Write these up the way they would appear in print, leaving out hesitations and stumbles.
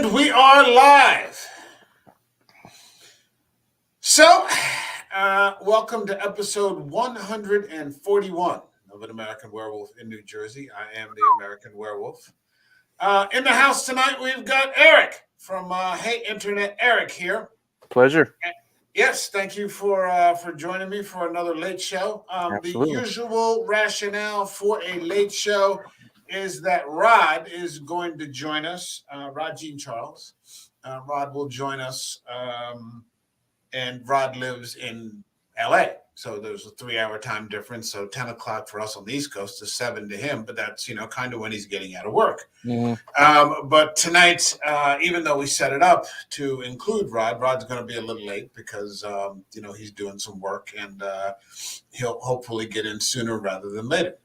And we are live. So, welcome to episode 141 of An American Werewolf in New Jersey. I am the American Werewolf. In the house tonight, we've got Eric from Hey Internet. Eric here. Pleasure. Yes, thank you for joining me for another late show. The Absolutely. usual rationale for a late show is that Rod is going to join us. Rod Jean Charles. Rod will join us, and Rod lives in L.A., so there's a 3-hour time difference. So 10 o'clock for us on the East Coast is 7 to him, but that's kind of when he's getting out of work. But tonight, even though we set it up to include Rod's going to be a little late because he's doing some work, and he'll hopefully get in sooner rather than later.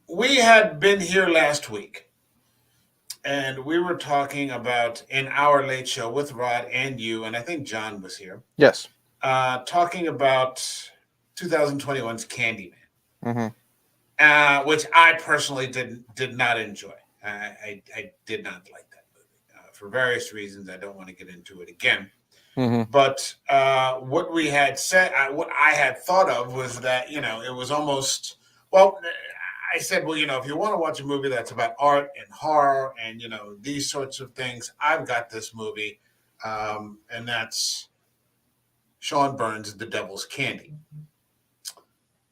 We had been here last week, and we were talking about, in our late show with Rod and you, and I think John was here. Yes. Talking about 2021's Candyman, which I personally did not enjoy. I did not like that movie for various reasons. I don't want to get into it again. But what we had said, what I had thought of was that, it was almost, I said, if you want to watch a movie that's about art and horror and, these sorts of things, I've got this movie, and that's Sean Burns' The Devil's Candy.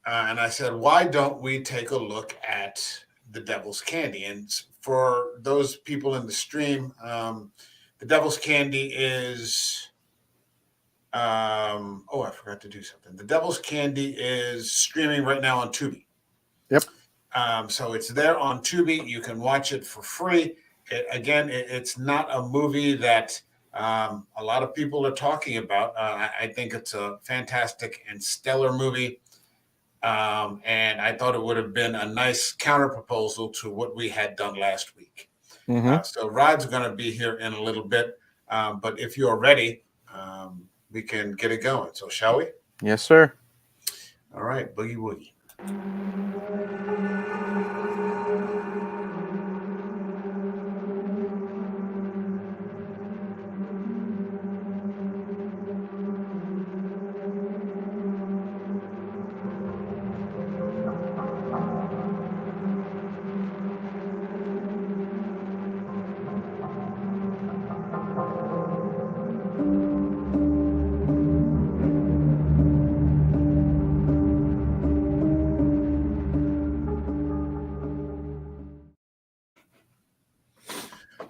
And I said, why don't we take a look at The Devil's Candy? And for those people in the stream, The Devil's Candy is... I forgot to do something. The Devil's Candy is streaming right now on Tubi. Yep. So it's there on Tubi. You can watch it for free. It's not a movie that a lot of people are talking about. I think it's a fantastic and stellar movie. And I thought it would have been a nice counter proposal to what we had done last week. So Rod's going to be here in a little bit. But if you're ready, we can get it going. So shall we? Yes, sir. All right. Boogie woogie.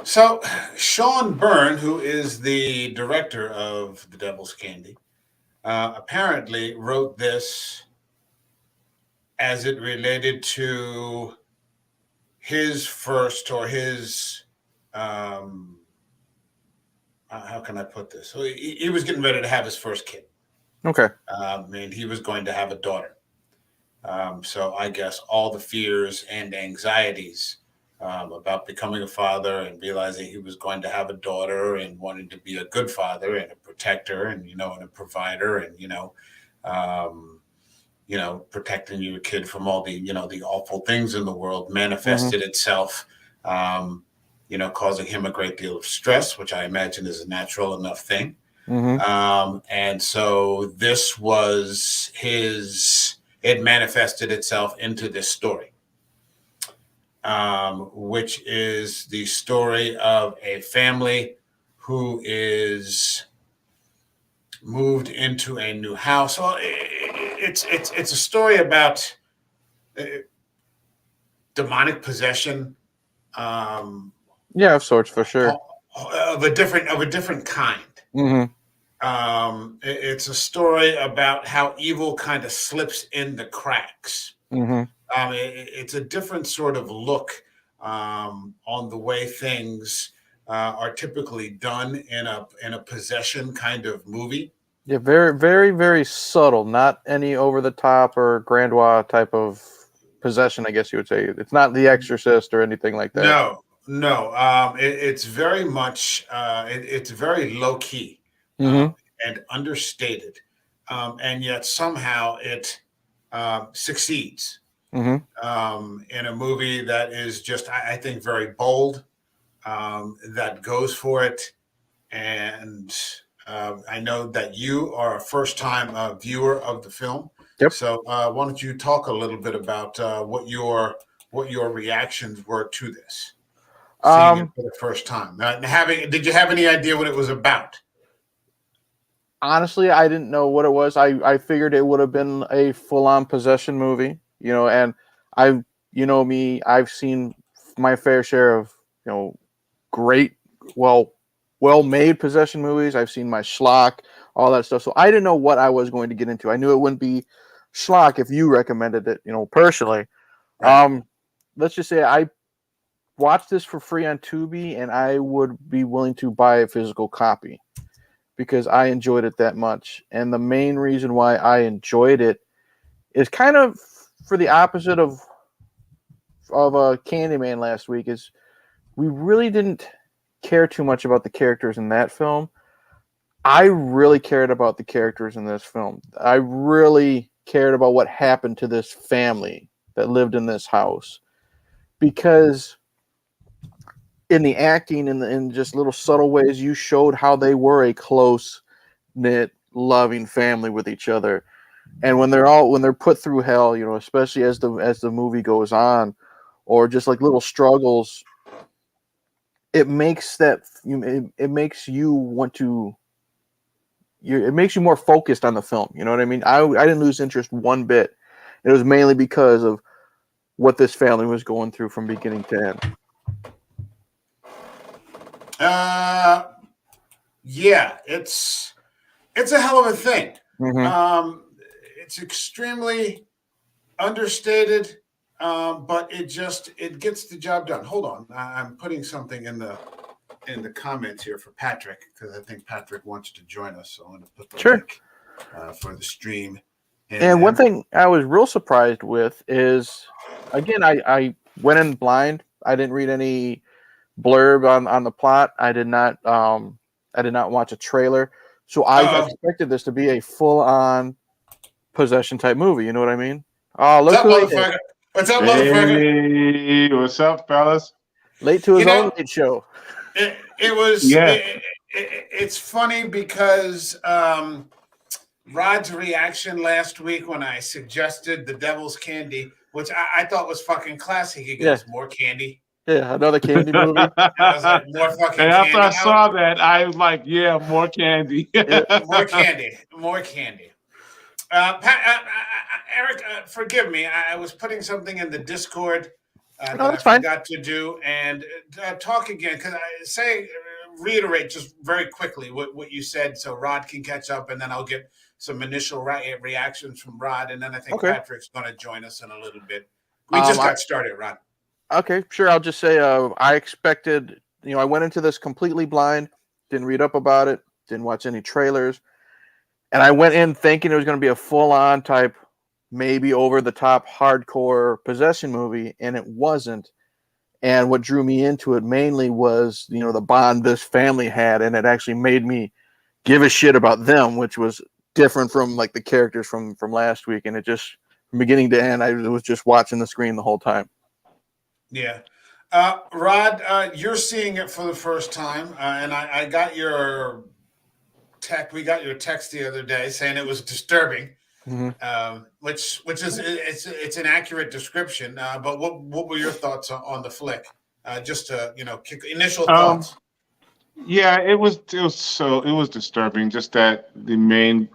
So Sean Byrne, who is the director of The Devil's Candy, apparently wrote this as it related to his first, or his, how can I put this? So he was getting ready to have his first kid. Okay. And he was going to have a daughter. So I guess all the fears and anxieties about becoming a father and realizing he was going to have a daughter and wanting to be a good father and a protector and, and a provider and, protecting your kid from all the, the awful things in the world manifested itself, causing him a great deal of stress, which I imagine is a natural enough thing. And so this was it manifested itself into this story. Which is the story of a family who is moved into a new house. Well, it's a story about demonic possession. Yeah, of sorts, for sure. Of a different kind. It's a story about how evil kind of slips in the cracks. It's a different sort of look on the way things are typically done in a possession kind of movie. Yeah, very, very, very subtle. Not any over the top or grandiose type of possession, I guess you would say. It's not The Exorcist or anything like that. No. It's very much. It's very low key and understated, and yet somehow it succeeds. in a movie that is just, I think, very bold, that goes for it. And I know that you are a first-time viewer of the film. Yep. So why don't you talk a little bit about what your reactions were to this, seeing it for the first time? Did you have any idea what it was about? Honestly, I didn't know what it was. I figured it would have been a full-on possession movie, and me, I've seen my fair share of, great, well-made possession movies. I've seen my schlock, all that stuff. So I didn't know what I was going to get into. I knew it wouldn't be schlock if you recommended it, personally. Right. Let's just say I watched this for free on Tubi, and I would be willing to buy a physical copy because I enjoyed it that much. And the main reason why I enjoyed it is kind of for the opposite of Candyman last week, is we really didn't care too much about the characters in that film. I really cared about the characters in this film. I really cared about what happened to this family that lived in this house, because in the acting and in just little subtle ways, you showed how they were a close-knit, loving family with each other. And when they're put through hell, especially as the movie goes on, or just like little struggles, it makes it makes you want to. It makes you more focused on the film. You know what I mean? I didn't lose interest one bit. It was mainly because of what this family was going through from beginning to end. Yeah, it's a hell of a thing. It's extremely understated, but it gets the job done. Hold on, I'm putting something in the comments here for Patrick, because I think Patrick wants to join us. So I'm going to put the link for the stream. And one thing I was real surprised with is, again, I went in blind. I didn't read any blurb on the plot. I did not watch a trailer. So I expected this to be a full-on possession type movie. You know what I mean? Oh, look who it is. What's up, motherfucker? Hey, what's up, fellas? Late to his own late show. It was. Yeah. It's funny because Rod's reaction last week when I suggested the Devil's Candy, which I thought was fucking classic. He goes, "More candy." Yeah, another candy movie. I was like, more fucking and candy. After I saw that, I was like, yeah, more candy. More candy. More candy. Eric, forgive me. I was putting something in the Discord that I forgot to do, and talk again, because reiterate just very quickly what you said, so Rod can catch up, and then I'll get some initial reactions from Rod, and then I think Patrick's going to join us in a little bit. We just got started, Rod. Okay, sure. I'll just say I expected, I went into this completely blind, didn't read up about it, didn't watch any trailers, and I went in thinking it was going to be a full-on type, maybe over-the-top, hardcore possession movie, and it wasn't. And what drew me into it mainly was, the bond this family had, and it actually made me give a shit about them, which was different from like the characters from last week. And it just, from beginning to end, I was just watching the screen the whole time. Yeah. Rod, you're seeing it for the first time, and I got your text. We got your text the other day saying it was disturbing, which is it's an accurate description. But what were your thoughts on the flick? Just to kick initial thoughts. Yeah, it was disturbing. Just that the main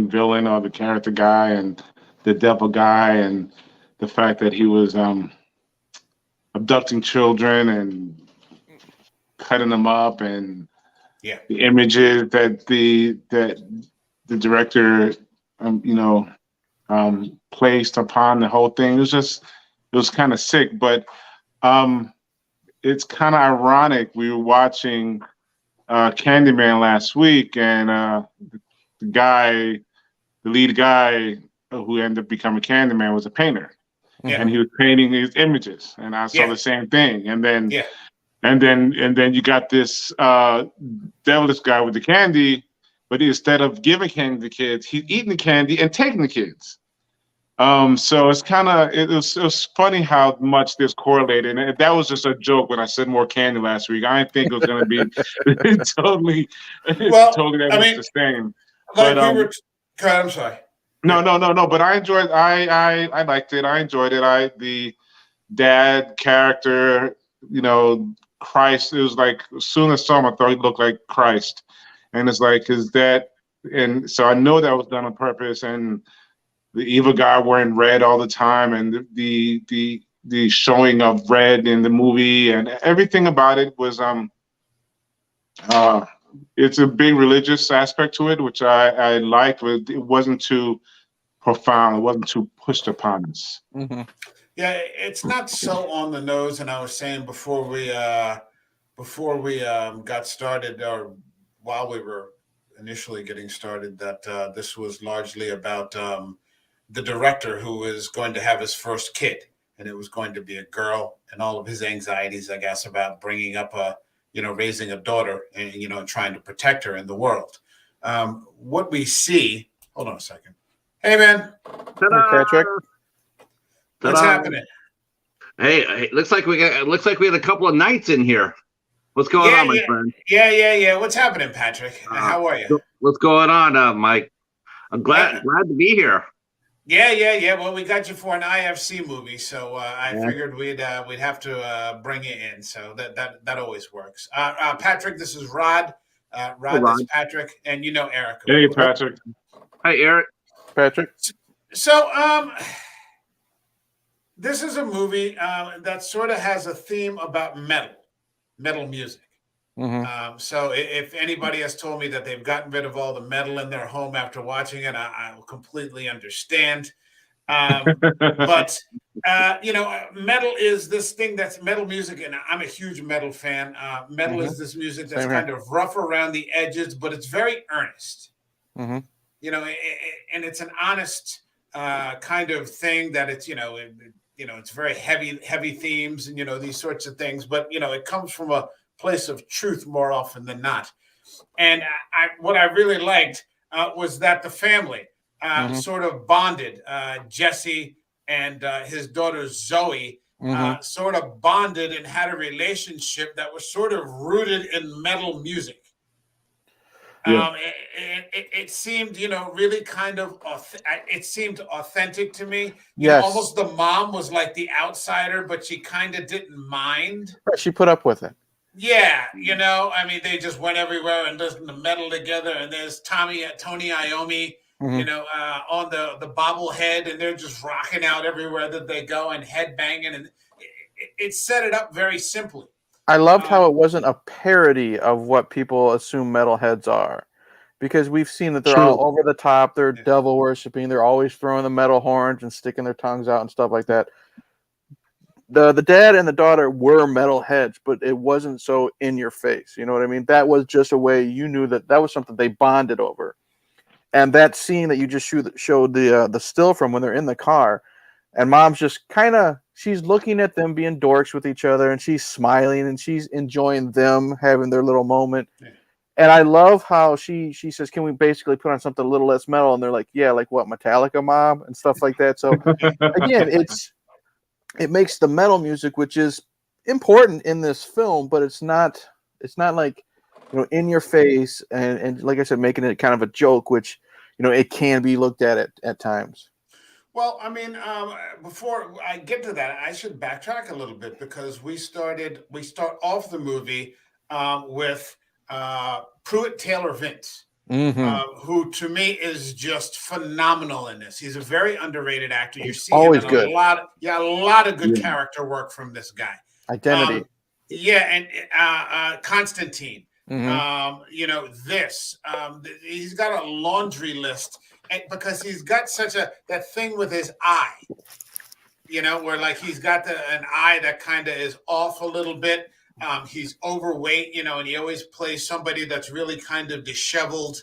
villain, or the character guy, and the devil guy, and the fact that he was abducting children and cutting them up, and the images that the director placed upon the whole thing. It was kind of sick, but it's kind of ironic. We were watching Candyman last week, and the lead guy who ended up becoming Candyman was a painter. And he was painting these images, and I saw the same thing. And then, and then you got this devilish guy with the candy, but instead of giving candy to the kids, he's eating the candy and taking the kids. So it's kind of it was funny how much this correlated, and that was just a joke when I said more candy last week. I didn't think it was going to be totally Well, totally that I much mean, the same. But like we were. God, I'm sorry. no. But I enjoyed. I liked it. I enjoyed it. The dad character, Christ. It was like as soon as I saw him, I thought he looked like Christ, and it's like is that, and so I know that was done on purpose, and the evil guy wearing red all the time, and the showing of red in the movie, and everything about it was uh it's a big religious aspect to it, which I liked, but it wasn't too profound. It wasn't too pushed upon us. Mm-hmm. Yeah, it's not so on the nose. And I was saying before we got started, or while we were initially getting started, that this was largely about the director who was going to have his first kid, and it was going to be a girl, and all of his anxieties, I guess, about bringing up raising a daughter, and trying to protect her in the world. What we see. Hold on a second. Hey, man. Hey, Patrick. What's happening? Hey, looks like we had a couple of knights in here. What's going on, my friend? Yeah. What's happening, Patrick? How are you? What's going on, Mike? I'm glad to be here. Yeah. Well, we got you for an IFC movie, so I figured we'd have to bring you in. So that always works. Patrick, this is Rod. Rod, this is Patrick, and Eric. Hey, Patrick. Hi, Eric. Patrick. So this is a movie that sort of has a theme about metal music. Mm-hmm. So if anybody has told me that they've gotten rid of all the metal in their home after watching it, I will completely understand. But metal is this thing that's metal music, and I'm a huge metal fan. Metal is this music that's kind of rough around the edges, but it's very earnest. Mm-hmm. And it's an honest kind of thing that it's it's very heavy themes and these sorts of things, but it comes from a place of truth more often than not. And what I really liked was that the family sort of bonded. Jesse and his daughter Zoe sort of bonded and had a relationship that was sort of rooted in metal music. Yeah. It seemed, really kind of, it seemed authentic to me. Yes. Almost the mom was like the outsider, but she kind of didn't mind. She put up with it. Yeah, they just went everywhere and listened to metal together. And there's Tony Iommi, on the bobblehead, and they're just rocking out everywhere that they go and headbanging. And it set it up very simply. I loved how it wasn't a parody of what people assume metalheads are, because we've seen that they're all over the top. They're devil worshipping. They're always throwing the metal horns and sticking their tongues out and stuff like that. The dad and the daughter were metalheads, but it wasn't so in your face. You know what I mean? That was just a way you knew that was something they bonded over. And that scene that you just showed the still from when they're in the car, and mom's just she's looking at them being dorks with each other, and she's smiling and she's enjoying them having their little moment. Yeah. And I love how she says, "Can we basically put on something a little less metal?" And they're like, "Yeah, like what, Metallica, Mom?" and stuff like that. So again, it makes the metal music, which is important in this film, but it's not like in your face and like I said, making it kind of a joke, which it can be looked at times. Well, before I get to that, I should backtrack a little bit, because we start off the movie with Pruitt Taylor Vince, who to me is just phenomenal in this. He's a very underrated actor. You're seeing always good. a lot of good character work from this guy. Identity. And Constantine. Mm-hmm. He's got a laundry list. Because he's got that thing with his eye, where like he's got an eye that kind of is off a little bit. He's overweight, and he always plays somebody that's really kind of disheveled,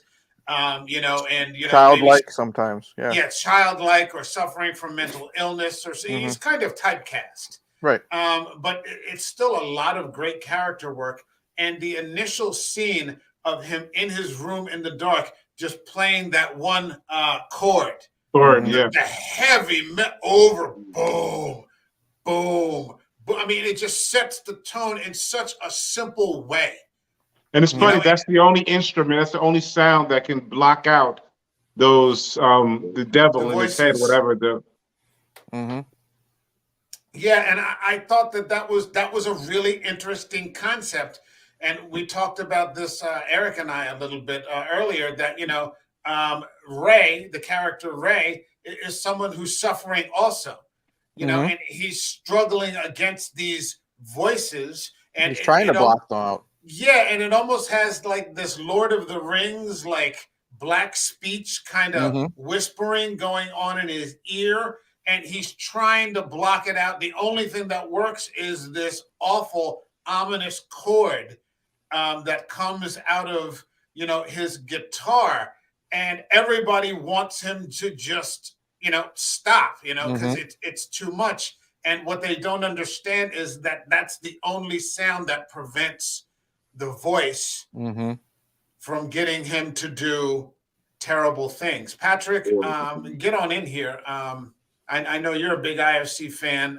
childlike sometimes. Yeah, childlike, or suffering from mental illness, or he's kind of typecast. Right. But it's still a lot of great character work. And the initial scene of him in his room in the dark, just playing that one chord, Thorn, Mhm. yeah. The heavy over boom, boom, boom. I mean, it just sets the tone in such a simple way. And it's You funny, know, that's the only instrument, that's the only sound that can block out those the the devil in his head, voices. whatever the Mhm. Yeah, and I thought that was a really interesting concept, and we talked about this, Eric and I, a little bit earlier. That Ray, the character Ray, is someone who's suffering also, Mhm. and he's struggling against these voices, and He's trying to block them out. yeah, and it almost has like this Lord of the Rings, like black speech kind of Mhm. whispering going on in his ear, and he's trying to block it out. The only thing that works is this awful, ominous chord that comes out of his guitar, and everybody wants him to just stop, because Mhm. it's too much. And what they don't understand is that that's the only sound that prevents the voice Mhm. from getting him to do terrible things. Patrick, get on in here. I know you're a big IFC fan.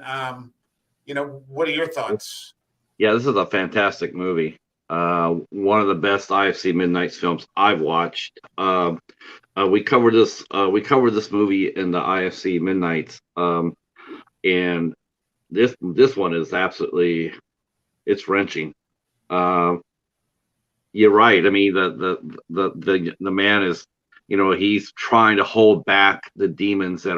What are your thoughts? Yeah, this is a fantastic movie. One of the best IFC Midnight's films I've watched. We covered this. We covered this movie in the IFC Midnights, and this one is absolutely, it's wrenching. Uh, you're right. I mean, the man is, he's trying to hold back the demons that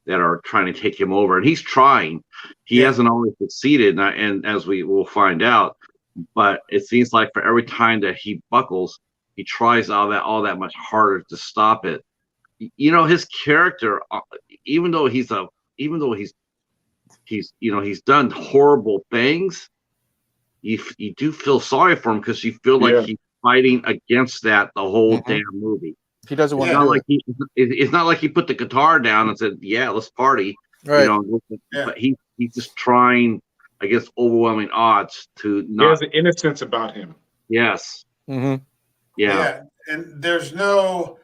that are trying to take him over, and he's trying. He Yeah. hasn't always succeeded, and as we will find out. But it seems like for every time that he buckles, he tries all that much harder to stop it. His character, even though even though he's done horrible things, you do feel sorry for him because you feel like yeah. he's fighting against that the whole Mhm. damn movie. He doesn't want Yeah. to do it. It's not like he put the guitar down and said, "Yeah, let's party." Right. Yeah. But he's just trying against overwhelming odds to He has not. an innocence about him. Yes, Mhm. yeah, Yeah, and there's no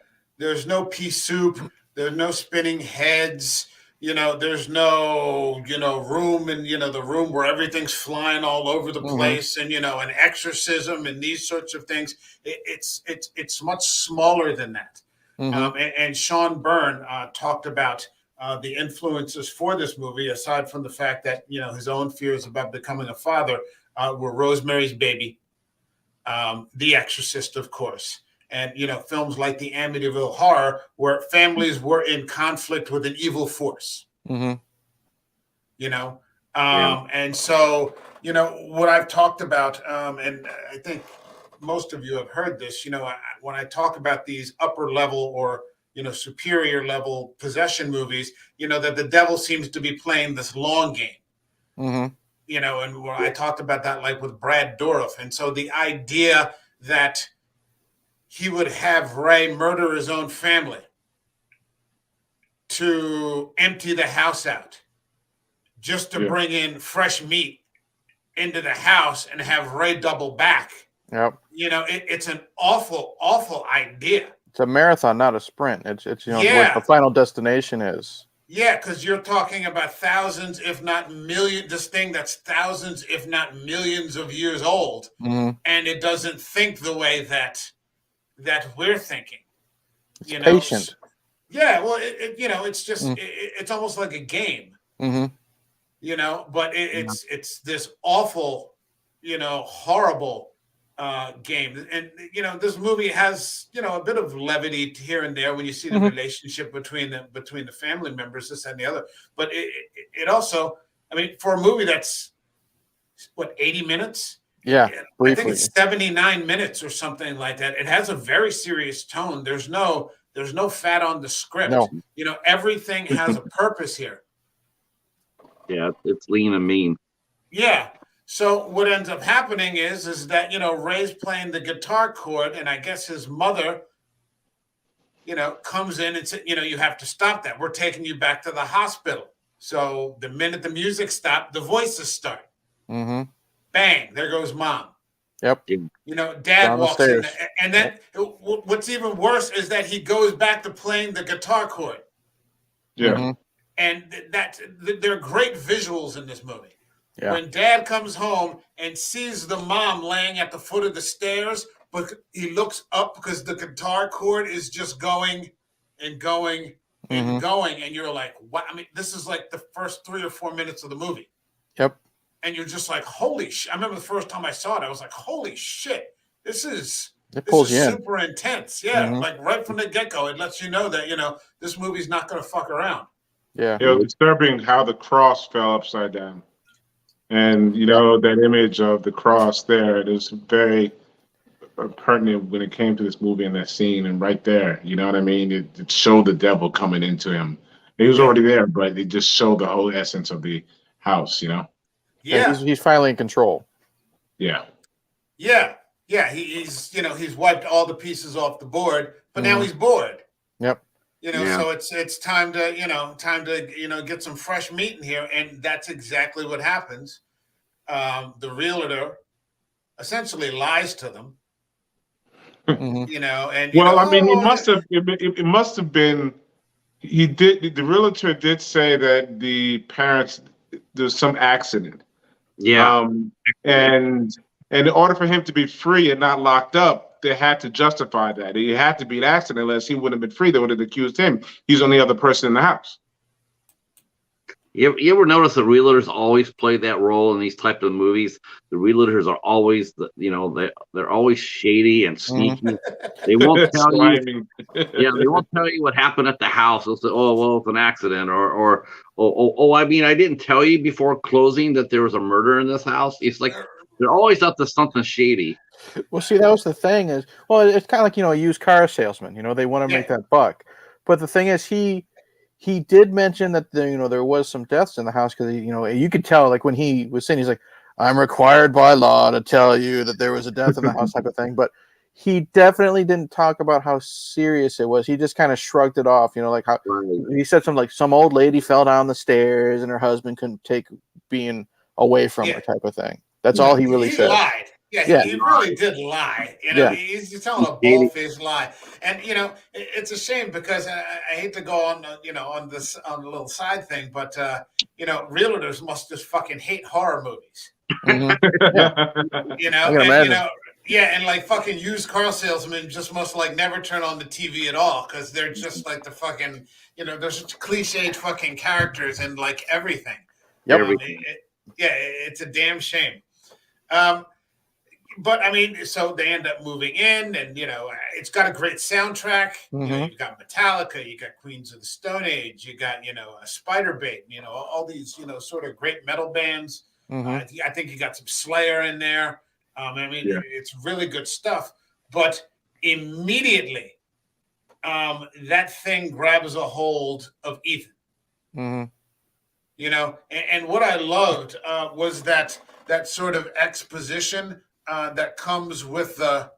pea soup. There's no spinning heads. There's no room in the room where everything's flying all over the Mhm. place, and an exorcism and these sorts of things. It's much smaller than that. Mhm. And Sean Byrne talked about the influences for this movie, aside from the fact that his own fears about becoming a father were Rosemary's Baby, The Exorcist, of course, and films like the Amityville Horror, where families were in conflict with an evil force. Mhm. You know, yeah. and so what I've talked about, and I think most of you have heard this. When I talk about these upper level or superior level possession movies, that the devil seems to be playing this long game. Mhm. And when I talked about that, like with Brad Dourif. And so the idea that he would have Ray murder his own family to empty the house out, just to Yeah. bring in fresh meat into the house and have Ray double back. Yep. It's an awful, awful idea. It's a marathon, not a sprint. It's what Yeah. the final destination is. Yeah, because you're talking about thousands, if not millions, this thing that's thousands, if not millions of years old, Mhm. and it doesn't think the way that we're thinking. It's patient. Yeah, well, it's just Mm. it's almost like a game, Mhm. but it's this awful, horrible game. And this movie has a bit of levity here and there when you see the Mhm. relationship between the family members, this and the other. But it also, I mean, for a movie that's what, 80 minutes. Yeah. I think Briefly. it's 79 minutes or something like that. It has a very serious tone. There's no fat on the script. No. Everything has a purpose here. Yeah, it's lean and mean. Yeah. So what ends up happening is that Ray's playing the guitar chord, and I guess his mother comes in and says, you have to stop that. We're taking you back to the hospital. So the minute the music stopped, the voices start. Mhm. Bang, there goes mom. Yep. You know, Dad Down the walks in, stairs. and then what's even worse is that he goes back to playing the guitar chord. Yeah. Mm-hmm. And there are great visuals in this movie. Yeah. When Dad comes home and sees the mom laying at the foot of the stairs, but he looks up because the guitar chord is just going and going and Mm-hmm. going, and you're like, "What?" I mean, this is like the first 3 or 4 minutes of the movie. Yep. And you're just like, "Holy shit!" I remember the first time I saw it, I was like, "Holy shit! This is you in. super intense." Yeah, Mm-hmm. like right from the get go, it lets you know that this movie's not going to fuck around. Yeah. It was disturbing how the cross fell upside down. And, that image of the cross there, it is very pertinent when it came to this movie and that scene. And right there, you know what I mean? It showed the devil coming into him. He was already there, but it just showed the whole essence of the house, Yeah. Yeah. He's finally in control. Yeah. Yeah. Yeah. He's wiped all the pieces off the board, but now he's bored. Yep. So it's time to get some fresh meat in here, and that's exactly what happens. The realtor essentially lies to them. Mm-hmm. And I mean, he must have. It must have been. He did. The realtor did say that the parents there's some accident. Yeah. And in order for him to be free and not locked up, they had to justify that. It had to be an accident, unless he wouldn't have been free. They would have accused him. He's the only other person in the house. You ever notice the realtors always play that role in these type of movies? The realtors are always, they're always shady and sneaky. They won't tell you. They won't tell you what happened at the house. They'll say, "Oh, well, it's an accident," or I mean, I didn't tell you before closing that there was a murder in this house. It's like they're always up to something shady. Well, see, that was the thing it's kind of like, a used car salesman, they want to make that buck. But the thing is, he did mention that there was some deaths in the house because you could tell, like, when he was saying, he's like, "I'm required by law to tell you that there was a death in the house," type of thing. But he definitely didn't talk about how serious it was. He just kind of shrugged it off, like how he said something like some old lady fell down the stairs and her husband couldn't take being away from her, type of thing. That's all he really said. Lied. Yeah, he really did lie. He's telling a bald-faced lie, and it's a shame because I hate to go on, on a little side thing, but realtors must just fucking hate horror movies. Mm-hmm. And like fucking used car salesmen just must like never turn on the TV at all because they're just like the fucking there's such cliched fucking characters and like everything. Yep. It's a damn shame. But I mean, so they end up moving in, and it's got a great soundtrack. Mm-hmm. You've got Metallica, you got Queens of the Stone Age, you got a Spider-Bait, all these sort of great metal bands. Mm-hmm. I think you got some Slayer in there. I mean, it's really good stuff. But immediately, that thing grabs a hold of Ethan. Mm-hmm. And what I loved was that sort of exposition that comes with the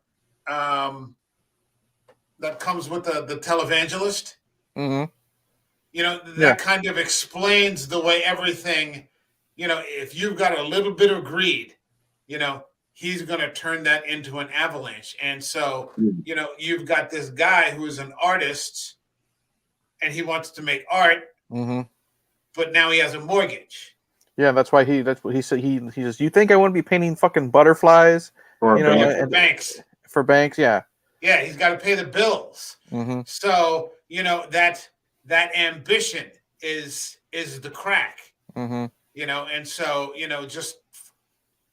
televangelist. Mm-hmm. That kind of explains the way everything. If you've got a little bit of greed, he's going to turn that into an avalanche. And so, you've got this guy who is an artist, and he wants to make art, but now he has a mortgage. Yeah, that's what he said. He says, "You think I want to be painting fucking butterflies for banks? For banks, yeah. Yeah, he's got to pay the bills. Mm-hmm. So that ambition is the crack. Mm-hmm. And so just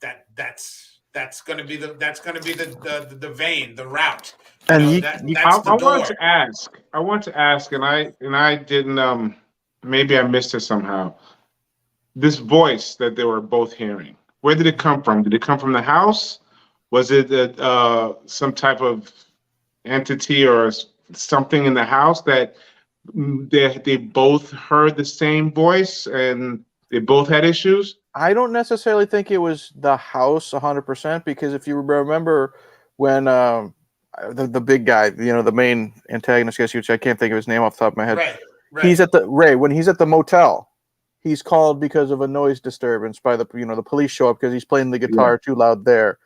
that's going to be the vein, the route. And that's I want to ask, and I didn't. Maybe I missed it somehow. This voice that they were both hearing, where did it come from? Did it come from the house? Was it some type of entity or something in the house that they both heard the same voice and they both had issues? I don't necessarily think it was the house 100%, because if you remember when the big guy, the main antagonist, I guess, which I can't think of his name off the top of my head. Right. He's when he's at the motel, he's called because of a noise disturbance by the police show up because he's playing the guitar too loud there.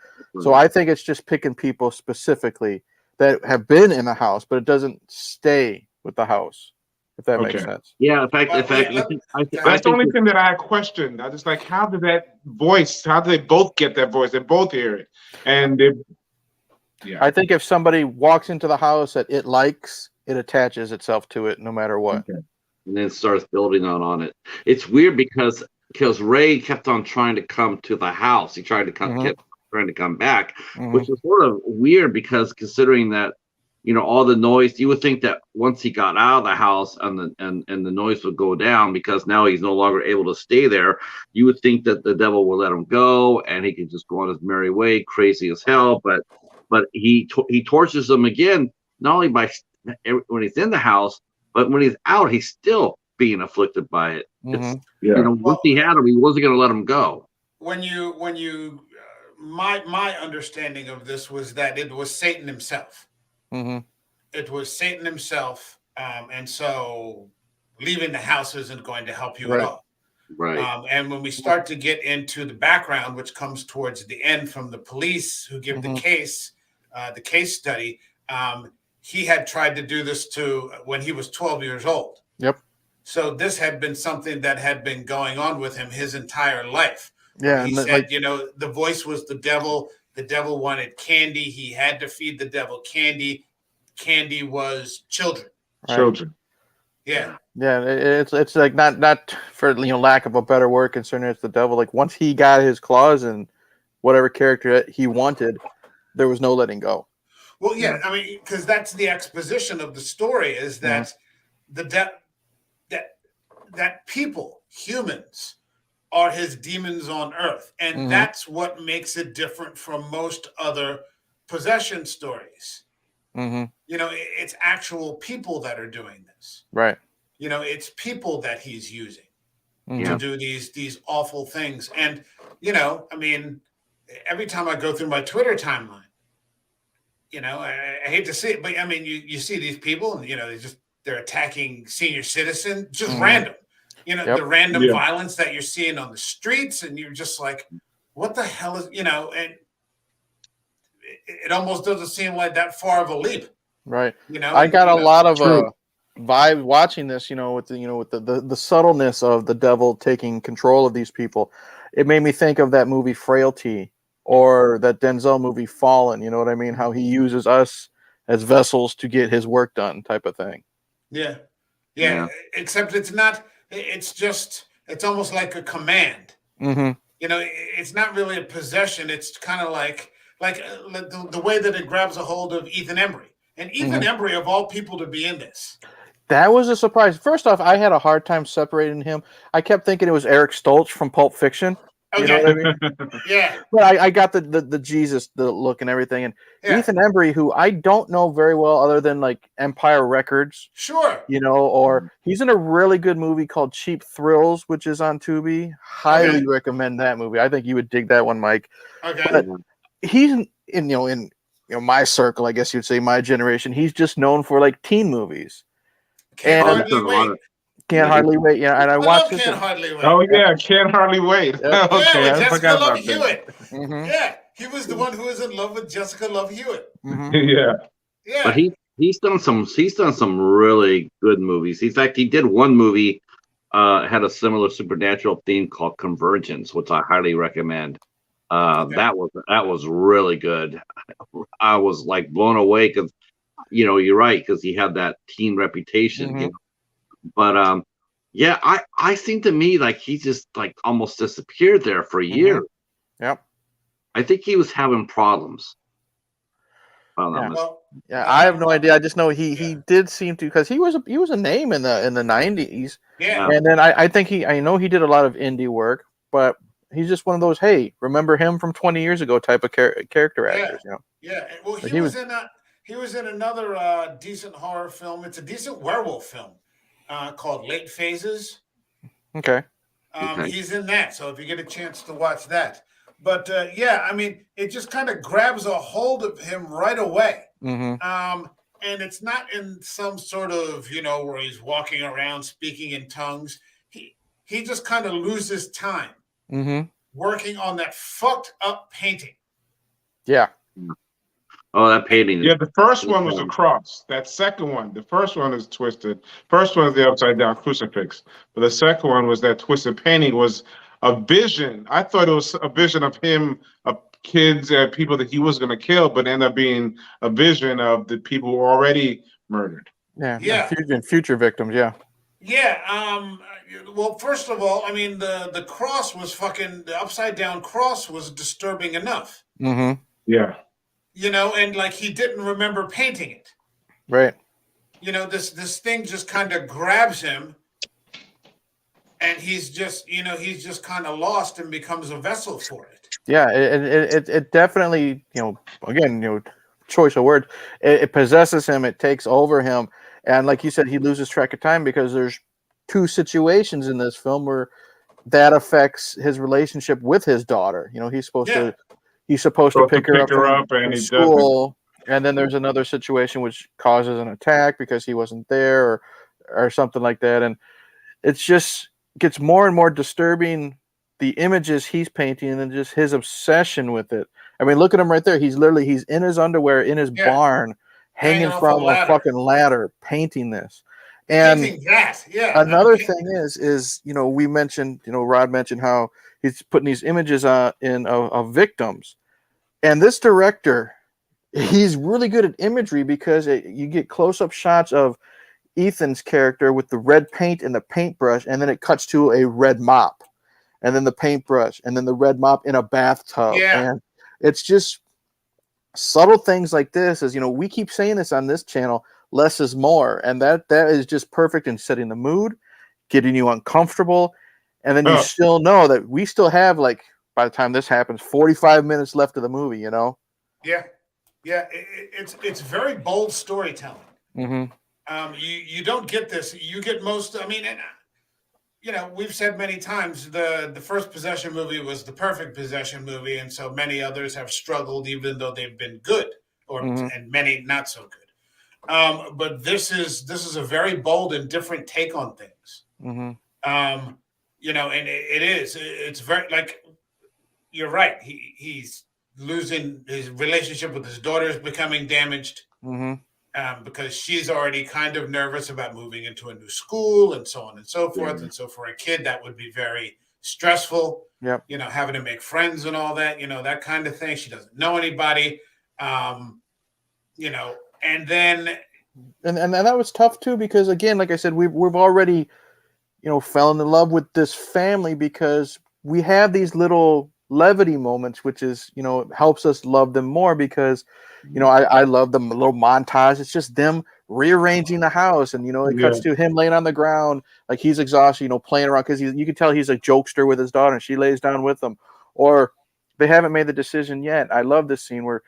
So I think it's just picking people specifically that have been in the house, but it doesn't stay with the house. If that makes sense. Yeah, in fact, That's the only thing that I questioned. I just like, how did that voice? How did they both get that voice? They both hear it, and I think if somebody walks into the house that it likes, it attaches itself to it no matter what. Okay. And then starts building on it. It's weird because Ray kept on trying to come to the house. He tried to come, kept trying to come back, which is sort of weird because considering that, all the noise, you would think that once he got out of the house and the noise would go down because now he's no longer able to stay there. You would think that the devil will let him go and he could just go on his merry way, crazy as hell. But he tortures them again, not only by when he's in the house, but when he's out, he's still being afflicted by it. Once he had him, he wasn't going to let him go. My understanding of this was that it was Satan himself. It was Satan himself, and so leaving the house isn't going to help you at all. Right. And when we start to get into the background, which comes towards the end from the police who give the case study, he had tried to do this when he was 12 years old. Yep. So this had been something that had been going on with him his entire life. Yeah. He said, the voice was the devil. The devil wanted candy. He had to feed the devil candy. Candy was children. Right. Children. Yeah. Yeah. It's like not for lack of a better word concerning it's the devil. Like once he got his claws in whatever character he wanted, there was no letting go. Well, yeah. I mean, because that's the exposition of the story is that that people, humans, are his demons on earth. And that's what makes it different from most other possession stories. It's actual people that are doing this. Right. It's people that he's using to do these awful things. And, I mean, every time I go through my Twitter timeline, I hate to see it, but I mean, you see these people and, they're attacking senior citizens, just random. The random violence that you're seeing on the streets, and you're just like, what the hell is, and it almost doesn't seem like that far of a leap. Right. I got a lot of vibe watching this, with the subtleness of the devil taking control of these people. It made me think of that movie Frailty or that Denzel movie Fallen, you know what I mean? How he uses us as vessels to get his work done type of thing. Yeah. Except it's not. It's almost like a command. It's not really a possession. It's kind of like the way that it grabs a hold of Ethan Embry. And Ethan Embry, of all people to be in this. That was a surprise. First off, I had a hard time separating him. I kept thinking it was Eric Stoltz from Pulp Fiction. Okay. You know what I mean? Yeah. But I got the Jesus, the look and everything. And Ethan Embry, who I don't know very well other than like Empire Records. Sure. Or he's in a really good movie called Cheap Thrills, which is on Tubi. Highly recommend that movie. I think you would dig that one, Mike. Okay. But he's in my circle, I guess you'd say my generation. He's just known for like teen movies. Can't hardly wait. Can't hardly wait. Yeah, and I watched this. Can't hardly wait. Oh yeah, can't hardly wait. Yep. Okay, yeah, I Jessica forgot Love about Hewitt. Mm-hmm. Yeah, he was the one who was in love with Jessica Love Hewitt. that. Yeah. But he's done some really good movies. In fact, he did one movie had a similar supernatural theme called Convergence, which I highly recommend. That was really good. I was like blown away because you're right, because he had that teen reputation. But I think to me like he just like almost disappeared there for a year. Yep. I think he was having problems. I have no idea. I just know he did seem to, because he was a name in the 90s. Yeah. And then I think I know he did a lot of indie work, but he's just one of those, hey, remember him from 20 years ago type of character actors. Yeah. Well, he was in another decent horror film. It's a decent werewolf film called Late Phases. Okay. He's in that. So if you get a chance to watch that. But I mean, it just kind of grabs a hold of him right away. And it's not in some sort of, where he's walking around speaking in tongues. He just kind of loses time working on that fucked up painting. Yeah. Oh, that painting. Yeah, the first one was a cross. That second one, the first one is twisted. First one is the upside down crucifix. But the second one was that twisted painting was a vision. I thought it was a vision of him, of kids and people that he was going to kill, but ended up being a vision of the people who were already murdered. Yeah. Yeah. And future victims. Yeah. Yeah. Well, first of all, I mean, the cross was the upside down cross was disturbing enough. Mm-hmm. Yeah. You know, and like he didn't remember painting it. Right. You know, this thing just kind of grabs him, and he's just kind of lost and becomes a vessel for it. Yeah, it definitely, again, choice of words. It possesses him. It takes over him, and like you said, he loses track of time because there's two situations in this film where that affects his relationship with his daughter. You know, he's supposed to pick her up from school, and then there's another situation which causes an attack because he wasn't there or something like that, and it's just gets more and more disturbing, the images he's painting and then just his obsession with it. I mean, look at him right there. He's in his underwear in his barn, hanging from a fucking ladder, painting this. And another thing is we mentioned, Rod mentioned how he's putting these images of victims, and this director, he's really good at imagery because you get close-up shots of Ethan's character with the red paint and the paintbrush, and then it cuts to a red mop, and then the paintbrush, and then the red mop in a bathtub. And it's just subtle things like this. As we keep saying this on this channel, less is more, and that is just perfect in setting the mood, getting you uncomfortable, and then you still know that we still have, like, by the time this happens, 45 minutes left of the movie. Yeah, it's very bold storytelling. Mm-hmm. You don't get this. You get most. I mean, we've said many times the first Possession movie was the perfect Possession movie, and so many others have struggled, even though they've been good, and many not so good. But this is a very bold and different take on things. Mm-hmm. And it's very, like, you're right. He's losing his relationship with his daughter is becoming damaged. Mm-hmm. Because she's already kind of nervous about moving into a new school and so on and so forth. And so for a kid, that would be very stressful. Yep. Having to make friends and all that, that kind of thing. She doesn't know anybody, and then. And that was tough too, because again, like I said, we've already, fell in love with this family because we have these little levity moments, which is, helps us love them more because, I love the little montage. It's just them rearranging the house, and it cuts to him laying on the ground like he's exhausted, playing around because you can tell he's a jokester with his daughter, and she lays down with him, or they haven't made the decision yet. I love this scene where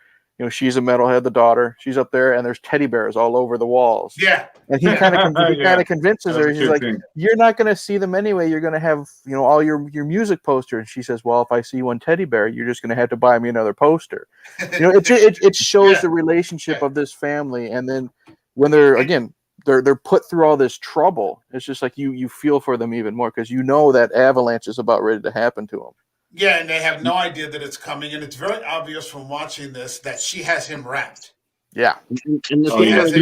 she's a metalhead, the daughter, she's up there, and there's teddy bears all over the walls. Yeah. And he kind of convinces her. He's like, you're not going to see them anyway. You're going to have, all your music posters. And she says, well, if I see one teddy bear, you're just going to have to buy me another poster. It shows the relationship of this family. And then when they're put through all this trouble, it's just like you feel for them even more because that avalanche is about ready to happen to them. Yeah, and they have no idea that it's coming, and it's very obvious from watching this that she has him wrapped. Yeah, and the thing is,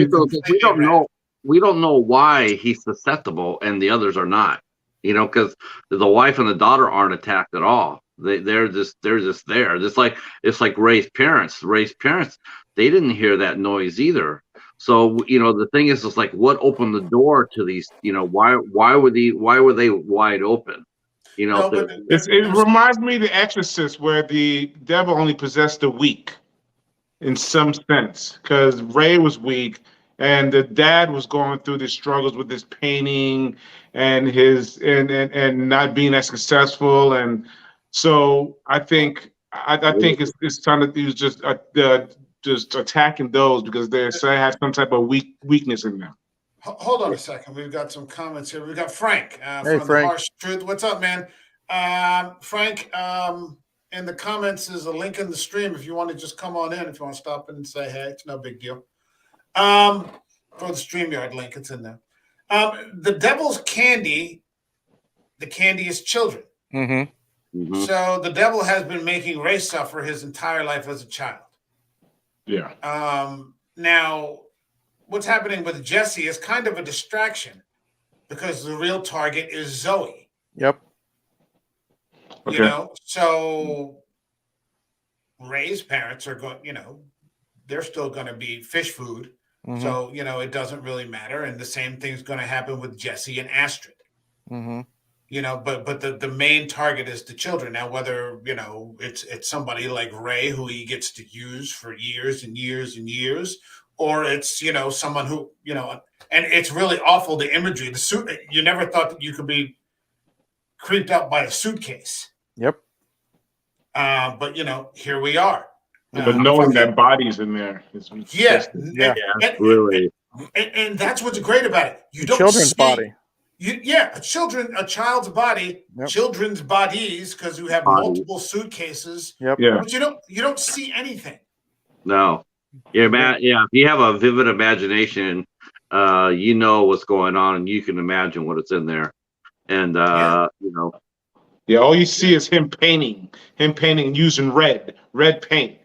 we don't know why he's susceptible and the others are not. Because the wife and the daughter aren't attacked at all. They're just there. It's like Ray's parents. Ray's parents, they didn't hear that noise either. So the thing is, it's like what opened the door to these? Why were they wide open? It reminds me of The Exorcist, where the devil only possessed the weak, in some sense, because Ray was weak, and the dad was going through the struggles with his painting and his and not being as successful, and so I think it's kind of he was just attacking those because they have some type of weakness in them. Hold on a second. We've got some comments here. We've got Frank from The Harsh Truth. What's up, man? Frank, in the comments is a link in the stream if you want to just come on in. If you want to stop in and say, hey, it's no big deal. For the StreamYard link, it's in there. The devil's candy, the candy is children. Mm-hmm. So the devil has been making Ray suffer his entire life as a child. Yeah. Now, what's happening with Jesse is kind of a distraction because the real target is Zoe. Yep. You know, so Ray's parents are going, they're still going to be fish food. Mm-hmm. So, it doesn't really matter. And the same thing's going to happen with Jesse and Astrid. Mm-hmm. But the main target is the children. Now, whether, it's somebody like Ray who he gets to use for years and years and years, or it's, someone who, and it's really awful, the imagery, the suit. You never thought that you could be creeped out by a suitcase. Yep. But here we are. But knowing that bodies in there is really. And that's what's great about it. You don't children's see, body. a child's body, yep. children's bodies, because you have multiple suitcases. Yep. Yeah. But you don't see anything. No. Yeah, man. Yeah. If you have a vivid imagination, you know what's going on, and you can imagine what it's in there. And Yeah, all you see is him painting using red paint.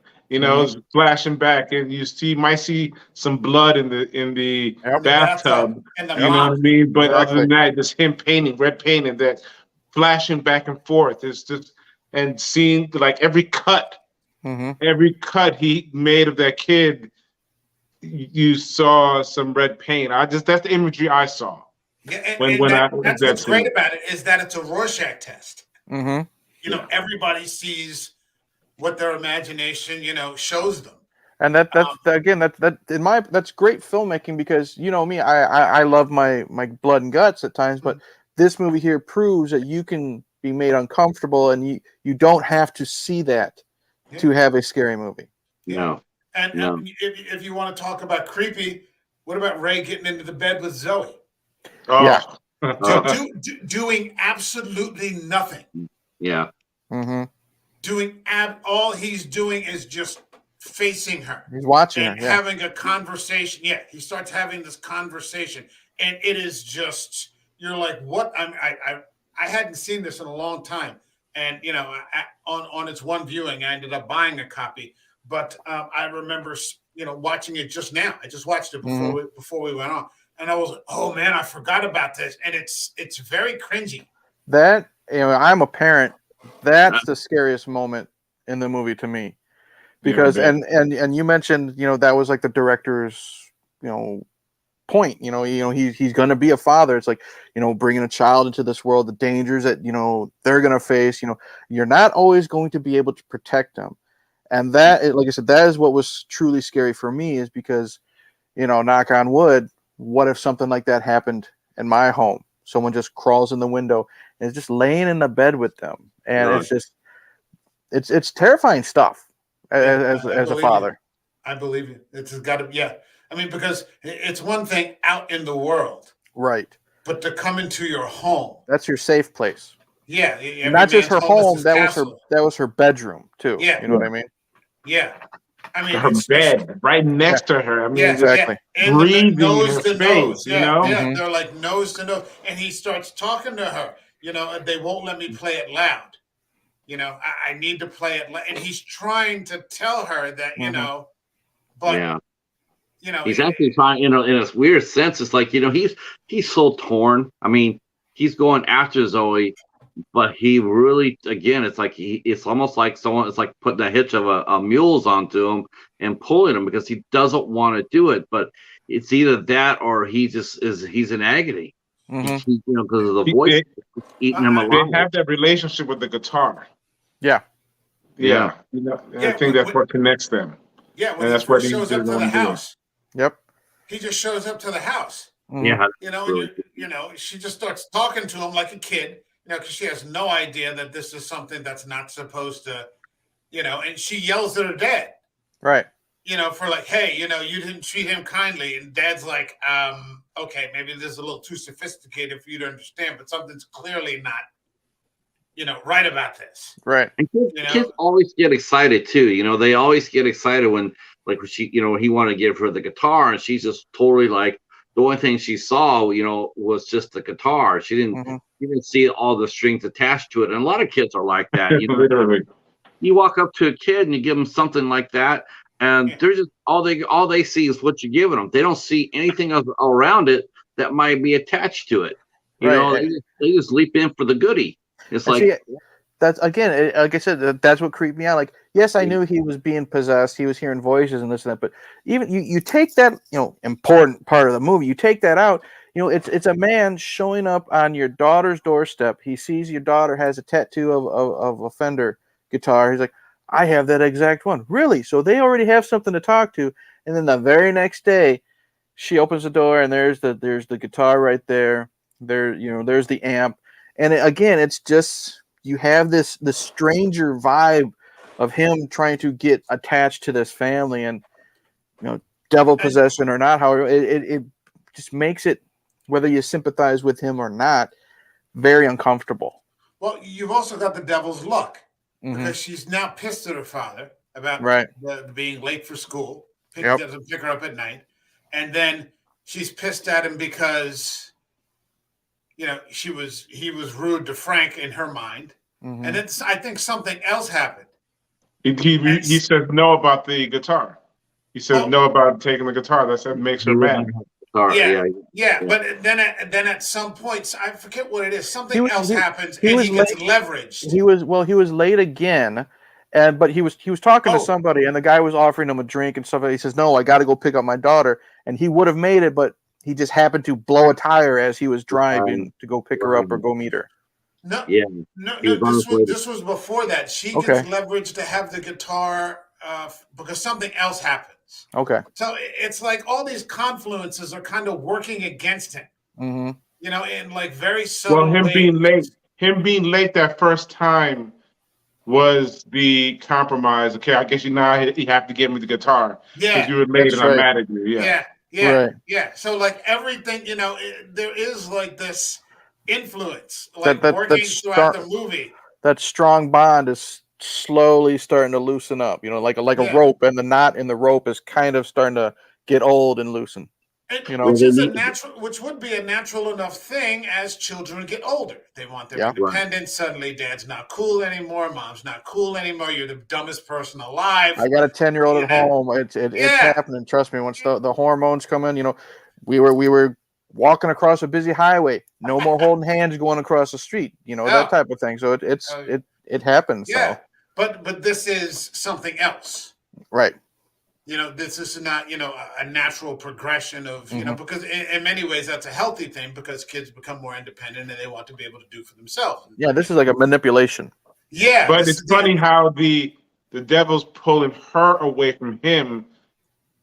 Flashing back, and might see some blood in the bathtub. And the you know what I mean? But exactly. other than that, just him painting, red paint, and that flashing back and forth. It's just, and seeing like every cut he made of that kid, you saw some red paint. That's the imagery I saw. Yeah, that's what's great about it is that it's a Rorschach test. Mm-hmm. Everybody sees what their imagination, shows them. And that's great filmmaking, because me, I love my blood and guts at times, but this movie here proves that you can be made uncomfortable, and you don't have to see that to have a scary movie. No. And if you want to talk about creepy, what about Ray getting into the bed with Zoe? Oh. Yeah. Doing absolutely nothing. Yeah. Mm-hmm. All he's doing is just facing her. He's watching and her, yeah. having a conversation. Yeah, he starts having this conversation, and it is just, you're like, what? I hadn't seen this in a long time, and on its one viewing, I ended up buying a copy. But I remember, watching it just now. I just watched it before we went on, and I was like, oh man, I forgot about this, and it's very cringy. That I'm a parent. That's the scariest moment in the movie to me, because and you mentioned that was like the director's point. He's going to be a father. It's like bringing a child into this world, the dangers that they're going to face. You're not always going to be able to protect them, and that, like I said, that is what was truly scary for me, is because knock on wood, what if something like that happened in my home? Someone just crawls in the window and is just laying in the bed with them. And it's just, it's terrifying stuff as a father. I believe you. It's got to, yeah. I mean, because it's one thing out in the world. Right. But to come into your home. That's your safe place. Yeah. Not just her home, that was her bedroom too. Yeah. You know what I mean? Yeah. I mean, her bed right next to her. I mean, exactly. Yeah. Breathing nose to nose. Yeah. Yeah. They're like nose to nose. And he starts talking to her. They won't let me play it loud. I need to play it loud. And he's trying to tell her that, but he's actually trying, in a weird sense. It's like, he's so torn. I mean, he's going after Zoe, but he really, again, it's like it's almost like it's like putting a hitch of a mules onto him and pulling him, because he doesn't want to do it. But it's either that or he's in agony. Because of the voice eating him alive. They have that relationship with the guitar. Yeah. I think that's what connects them. Yeah, and that's where he shows up to the house. Yep. He just shows up to the house. Yeah. She just starts talking to him like a kid, because she has no idea that this is something that's not supposed to, and she yells at her dad. Right. For like, hey, you didn't treat him kindly. And dad's like, okay, maybe this is a little too sophisticated for you to understand, but something's clearly not, right about this. Right. And kids always get excited too. They always get excited when, like, she, he wanted to give her the guitar, and she's just totally like, the only thing she saw, was just the guitar. She didn't see all the strings attached to it. And a lot of kids are like that. Literally. You walk up to a kid and you give them something like that, and they're just all they see is what you're giving them. They don't see anything else around it that might be attached to it. You know, they just leap in for the goodie. It's like, see, that's again, like I said, that's what creeped me out. Like, yes, I knew he was being possessed, he was hearing voices and this and that, but even you take that, important part of the movie, you take that out. It's a man showing up on your daughter's doorstep. He sees your daughter has a tattoo of a Fender guitar. He's like, I have that exact one. Really? So they already have something to talk to. And then the very next day, she opens the door and there's the guitar right there. There's the amp. And again, it's just, you have this stranger vibe of him trying to get attached to this family, and devil possession or not, however, it just makes it, whether you sympathize with him or not, very uncomfortable. Well, you've also got the devil's luck, because she's now pissed at her father about being late for school. Doesn't pick her up at night, and then she's pissed at him because he was rude to Frank in her mind, and then I think something else happened. He said no about the guitar. He says no about taking the guitar. That makes her mad. Yeah. But then at some point, I forget what it is. Something else happens, and he gets leveraged. He was late again, but he was talking to somebody, and the guy was offering him a drink and stuff. He says, "No, I got to go pick up my daughter," and he would have made it, but he just happened to blow a tire as he was driving to go pick her up or go meet her. No, this was before that. She gets leveraged to have the guitar because something else happens. Okay. So it's like all these confluences are kind of working against him. In like very subtle ways. Him being late that first time was the compromise. Okay, I guess you have to give me the guitar. Because you were late and I'm mad at you. Yeah. So like everything, there is like this influence working throughout the movie. That strong bond is slowly starting to loosen up, like a rope, and the knot in the rope is kind of starting to get old and loosen. Which would be a natural enough thing as children get older. They want their independence. Suddenly, dad's not cool anymore. Mom's not cool anymore. You're the dumbest person alive. I got a 10-year-old at home. It's happening. Trust me. Once the hormones come in, we were walking across a busy highway. No more holding hands going across the street. That type of thing. So it happens. Yeah, so. But this is something else. Right. This is not, a natural progression of, because in many ways that's a healthy thing, because kids become more independent and they want to be able to do for themselves. Yeah, this is like a manipulation. Yeah. But it's funny how the devil's pulling her away from him,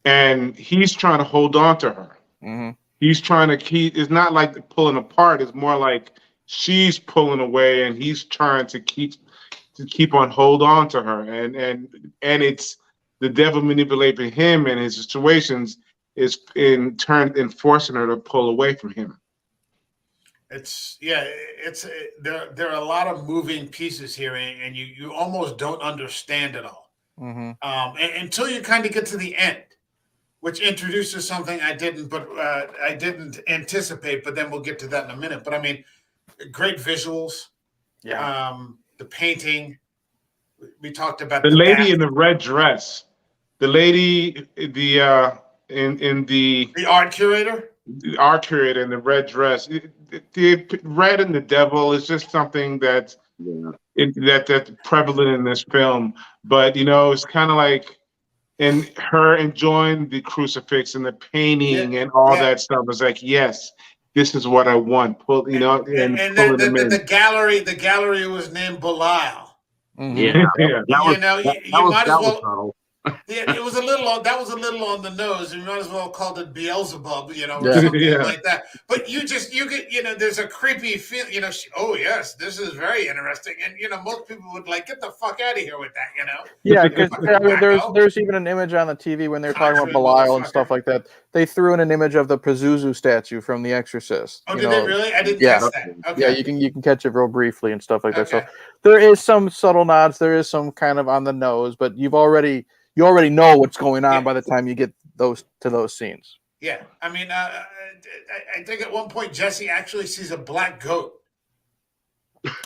and he's trying to hold on to her. He's trying to keep, it's not like pulling apart, it's more like she's pulling away and he's trying to keep on hold on to her. And it's, the devil manipulating him and his situations is in turn enforcing her to pull away from him. There are a lot of moving pieces here, and you almost don't understand it all until you kind of get to the end, which introduces something I didn't anticipate. But then we'll get to that in a minute. But I mean, great visuals, the painting. We talked about the lady in the red dress. The lady, in the art curator, in the red dress. The red and the devil is just something that's prevalent in this film. But it's kind of like, in her enjoying the crucifix and the painting and all that stuff. It's like, yes, this is what I want. The gallery was named Belial. That was Yeah, it was a little. That was a little on the nose. You might as well have called it Beelzebub, or something like that. But you get, there's a creepy feel. Oh yes, this is very interesting, and most people would get the fuck out of here with that. Yeah, because there's even an image on the TV when they're talking about Belial and stuff like that. They threw in an image of the Pazuzu statue from The Exorcist. Oh, did they really? I didn't catch that. Okay. Yeah, you can catch it real briefly and stuff like that. So there is some subtle nods. There is some kind of on the nose, but you already know what's going on by the time you get those scenes. Yeah, I mean, I think at one point Jesse actually sees a black goat.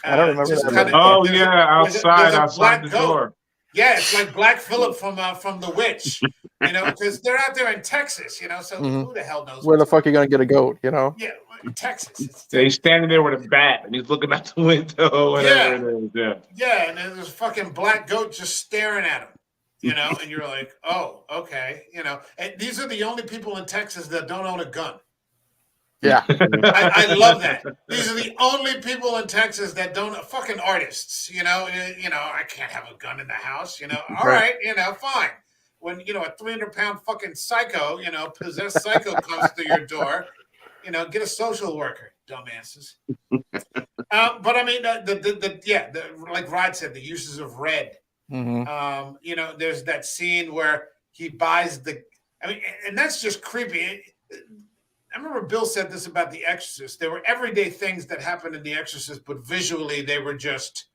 I don't remember that. Outside the door. Yeah, it's like Black Phillip from The Witch, because they're out there in Texas, so who the hell knows Where the what's fuck are you going gonna get a goat? on? Yeah, Texas. It's Yeah, he's Texas. standing there with a bat and he's looking out the window, whatever Yeah. it is. Yeah. Yeah, and then there's a fucking black goat just staring at him, and you're like, oh, okay, And these are the only people in Texas that don't own a gun. Yeah. I love that. These are the only people in Texas that don't fucking artists. I can't have a gun in the house. All right, fine. When a 300-pound fucking psycho, possessed psycho comes to your door, get a social worker, dumbasses. But I mean, like Rod said, the uses of red. There's that scene where he buys and that's just creepy. I remember Bill said this about The Exorcist. There were everyday things that happened in The Exorcist, but visually they were just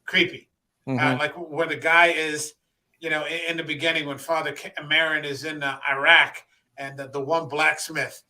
creepy. Like where the guy is, in the beginning when Father Marin is in Iraq and the one blacksmith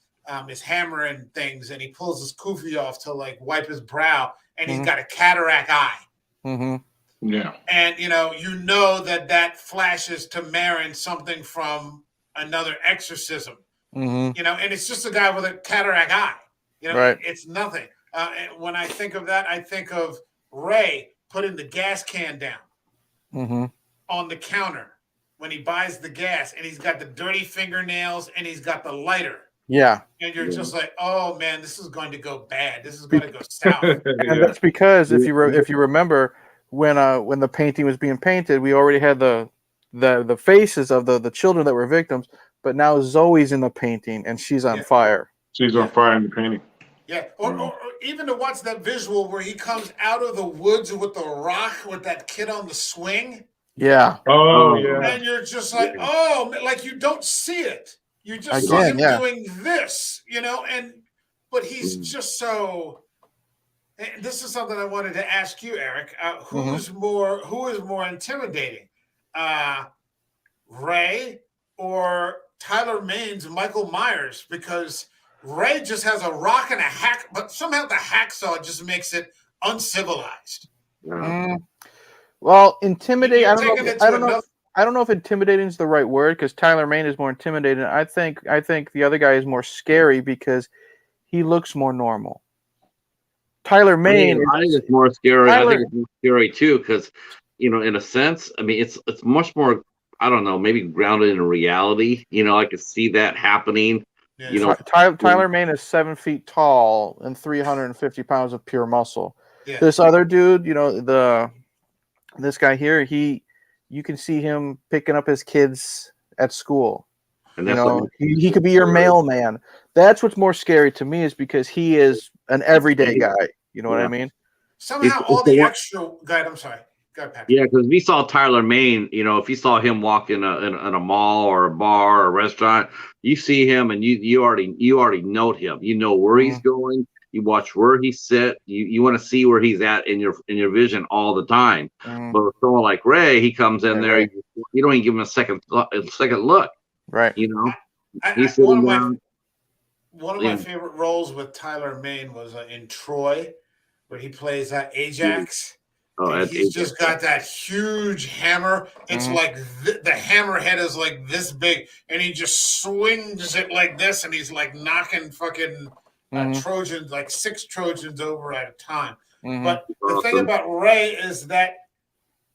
is hammering things and he pulls his kufi off to like wipe his brow and he's got a cataract eye. Yeah. And, that flashes to Marin something from another exorcism. And it's just a guy with a cataract eye. Right. It's nothing. And when I think of that, I think of Ray putting the gas can down on the counter when he buys the gas, and he's got the dirty fingernails and he's got the lighter. Yeah. And you're just like, oh man, this is going to go bad. This is going to go south. And that's because if you remember when the painting was being painted, we already had the faces of the children that were victims. But now Zoe's in the painting and she's on fire. She's on fire in the painting. Yeah, or even to watch that visual where he comes out of the woods with the rock with that kid on the swing. Yeah. Oh, yeah. And you're just like, oh, like you don't see it. You just see him doing this, but he's just so. And this is something I wanted to ask you, Eric. Who is more intimidating, Ray or Tyler Mane's Michael Myers? Because Ray just has a rock and a hack, but somehow the hacksaw just makes it uncivilized. Well, intimidating. I don't know if intimidating is the right word because Tyler Mane is more intimidating. I think the other guy is more scary because he looks more normal. Tyler Mane. I think it's more scary. I think it's more scary too because, in a sense, I mean, it's much more. I don't know, maybe grounded in reality. I could see that happening. Yeah. Tyler Mane is 7 feet tall and 350 pounds of pure muscle. Yeah. This other dude, this guy here, you can see him picking up his kids at school. And that's he could be your mailman. That's what's more scary to me is because he is an everyday guy. You know what I mean? Somehow all the extra guy. I'm sorry. Yeah, because we saw Tyler Mane, if you saw him walk in a mall or a bar or a restaurant, you see him and you already note him. You know where he's going. You watch where he sit. You want to see where he's at in your vision all the time. But with someone like Ray, he comes in there. Right. You don't even give him a second look. Right. He's sitting down. One of my favorite roles with Tyler Mane was in Troy, where he plays Ajax. Oh, he's just got that huge hammer. It's like the hammerhead is like this big, and he just swings it like this, and he's like knocking fucking Trojans, like 6 Trojans over at a time. But the thing about Ray is that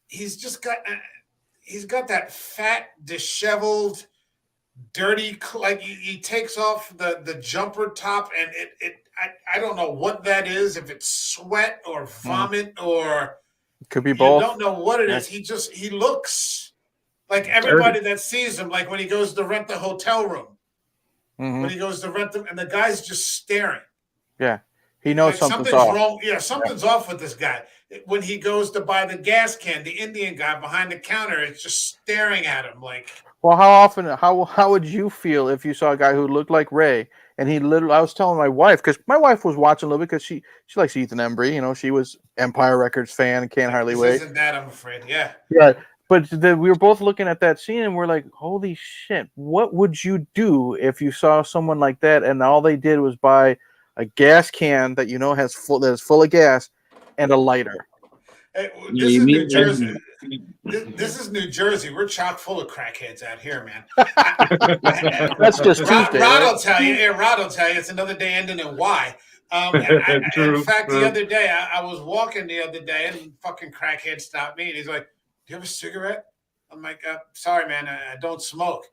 he's got that fat, disheveled, dirty, like he takes off the jumper top, and I don't know what that is, if it's sweat or vomit or. Could be both. You don't know what it is. He looks like everybody that sees him, like when he goes to rent the hotel room. When he goes to rent them, and the guy's just staring. Yeah. He knows like something's off. Wrong. Yeah, something's off with this guy. When he goes to buy the gas can, the Indian guy behind the counter is just staring at him like. Well, how would you feel if you saw a guy who looked like Ray and he literally? I was telling my wife because my wife was watching a little bit because she likes Ethan Embry. She was Empire Records fan and can't hardly wait. Isn't that I'm afraid? Yeah. Yeah, but we were both looking at that scene and we're like, holy shit! What would you do if you saw someone like that and all they did was buy a gas can that that is full of gas and a lighter? Hey, this You is New mean Jersey. This is New Jersey. We're chock full of crackheads out here, man. That's just Tuesday, Rod right? will tell you. Yeah, Rod will tell you. It's another day ending in Y. In fact, the other day, I was walking the other day, and fucking crackhead stopped me, and he's like, "Do you have a cigarette?" I'm like, "Sorry, man, I don't smoke."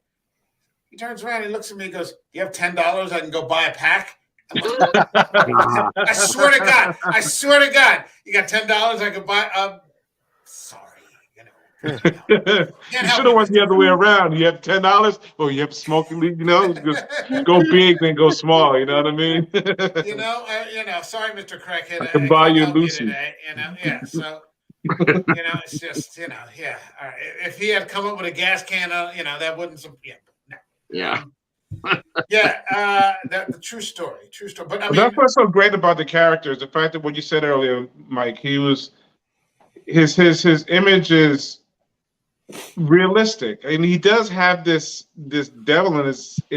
He turns around, he looks at me, and goes, "Do you have $10? I can go buy a pack." I'm like, I swear to God, you got $10? I could buy. Sorry, you should have went the other way around. You have $10. Well, you have smoking leave. Just go big, then go small. You know what I mean? Sorry, Mr. Crackhead, I can I buy can't you a help you Lucy. today. Yeah. So it's just yeah. All right. If he had come up with a gas can, that wouldn't. Yeah. No. Yeah. The true story. But I mean, that's what's so great about the characters. The fact that what you said earlier, Mike, he was his image is realistic, and he does have this devil in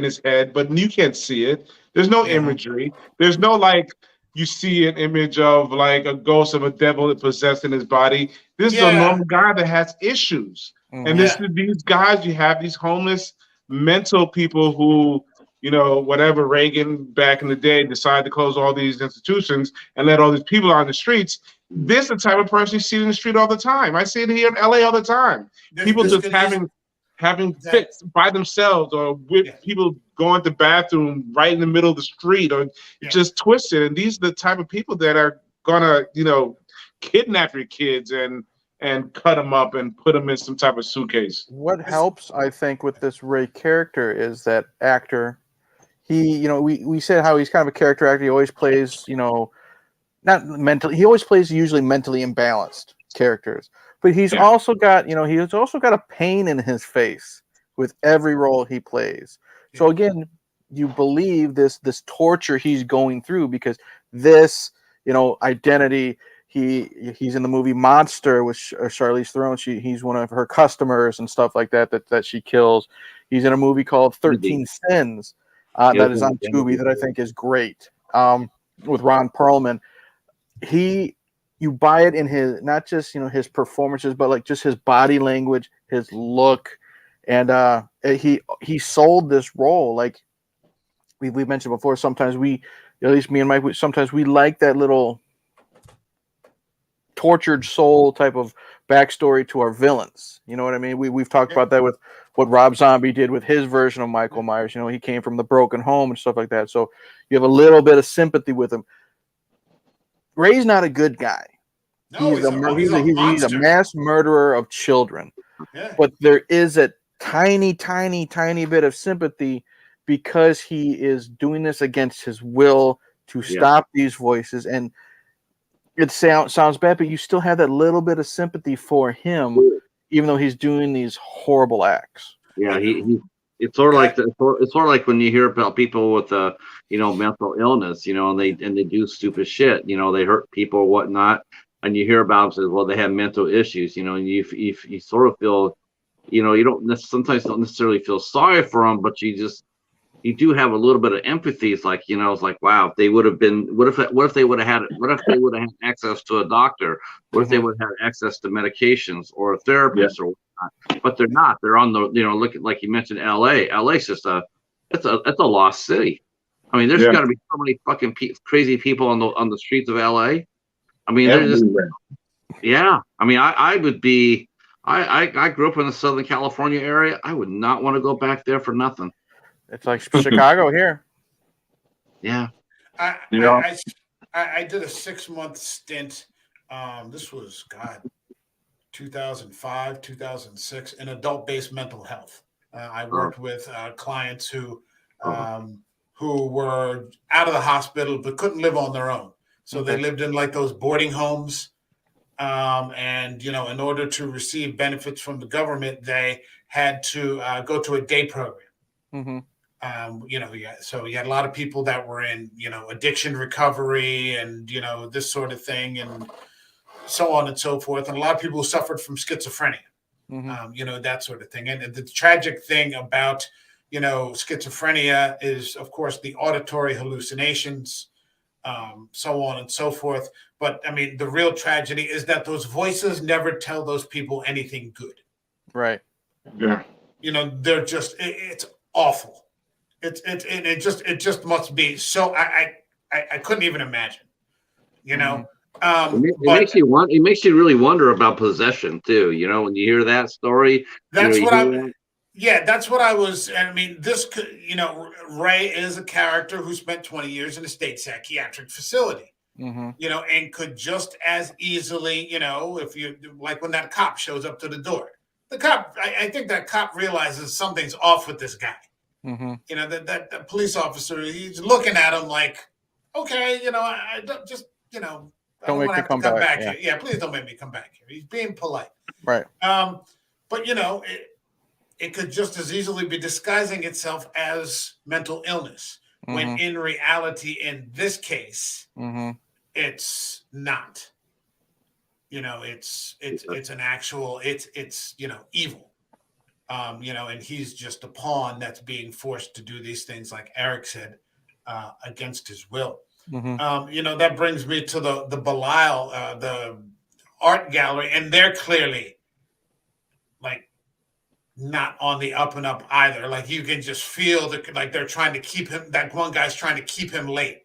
his head, but you can't see it. There's no imagery. There's no like you see an image of like a ghost of a devil that possessed in his body. This is a normal guy that has issues, and these guys you have these homeless mental people who. Whatever Reagan back in the day decided to close all these institutions and let all these people on the streets. This is the type of person you see in the street all the time. I see it here in LA all the time. People just having fits by themselves, or with people going to the bathroom right in the middle of the street, or just twisted. And these are the type of people that are gonna, kidnap your kids and cut them up and put them in some type of suitcase. What helps, I think, with this Ray character is that actor. He, we said how he's kind of a character actor. He always plays, not mentally. He always plays usually mentally imbalanced characters. But he's also got, he's also got a pain in his face with every role he plays. So again, you believe this torture he's going through because this, identity. He's in the movie Monster with Charlize Theron. He's one of her customers and stuff like that she kills. He's in a movie called 13 Sins. That is on Tubi that I think is great. With Ron Perlman, you buy it in his not just his performances, but like just his body language, his look, and he sold this role. Like we mentioned before, sometimes at least me and Mike, sometimes we like that little tortured soul type of backstory to our villains. You know what I mean? We've talked about that with what Rob Zombie did with his version of Michael Myers. He came from the broken home and stuff like that. So you have a little bit of sympathy with him. Ray's not a good guy. No, he's a mass murderer of children. Yeah. But there is a tiny, tiny, tiny bit of sympathy because he is doing this against his will to stop these voices. And it sounds bad, but you still have that little bit of sympathy for him, even though he's doing these horrible acts. Yeah, it's sort of like when you hear about people with mental illness, and they do stupid shit, they hurt people or whatnot, and you hear about them, well, they have mental issues, and you sort of feel, you sometimes don't necessarily feel sorry for them, but you do have a little bit of empathy. It's like, it's like, wow, if they would have been, what if they would have had access to a doctor? What if they would have had access to medications or a therapist or whatnot? But they're not. They're on the, look at, like you mentioned, LA. LA's just it's a lost city. I mean, there's got to be so many fucking crazy people on the streets of LA. I mean, they're just, I mean, I would be, I grew up in the Southern California area. I would not want to go back there for nothing. It's like Chicago here. Yeah. I did a 6-month stint. This was 2005, 2006 in adult-based mental health. I worked with clients who were out of the hospital but couldn't live on their own. So they lived in like those boarding homes. And in order to receive benefits from the government, they had to go to a day program. Mm-hmm. So you had a lot of people that were in, addiction recovery and, this sort of thing and so on and so forth. And a lot of people who suffered from schizophrenia, that sort of thing. And the tragic thing about, schizophrenia is, of course, the auditory hallucinations. so on and so forth. But I mean, the real tragedy is that those voices never tell those people anything good. Right. Yeah. You know, they're just it's awful. It just must be so. I couldn't even imagine. You know, It but makes you want. It makes you really wonder about possession too. You know, when you hear that story, that's you what hear I. that. Yeah, that's what I was. I mean, this could, you know, Ray is a character who spent 20 years in a state psychiatric facility. You know, and could just as easily, you know, if you like when that cop shows up to the door, the cop, I think that cop realizes something's off with this guy. You know, that police officer, he's looking at him like, okay, you know, I don't just, you know, I don't want to have to come back here. Yeah, please don't make me come back here. He's being polite. Right. But you know, it could just as easily be disguising itself as mental illness when in reality, in this case, it's not. You know, it's an actual, it's you know, evil. You know, and he's just a pawn that's being forced to do these things, like Eric said, against his will. You know, that brings me to the Belial, the art gallery, and they're clearly like not on the up and up either. Like you can just feel like they're trying to keep him. That one guy's trying to keep him late.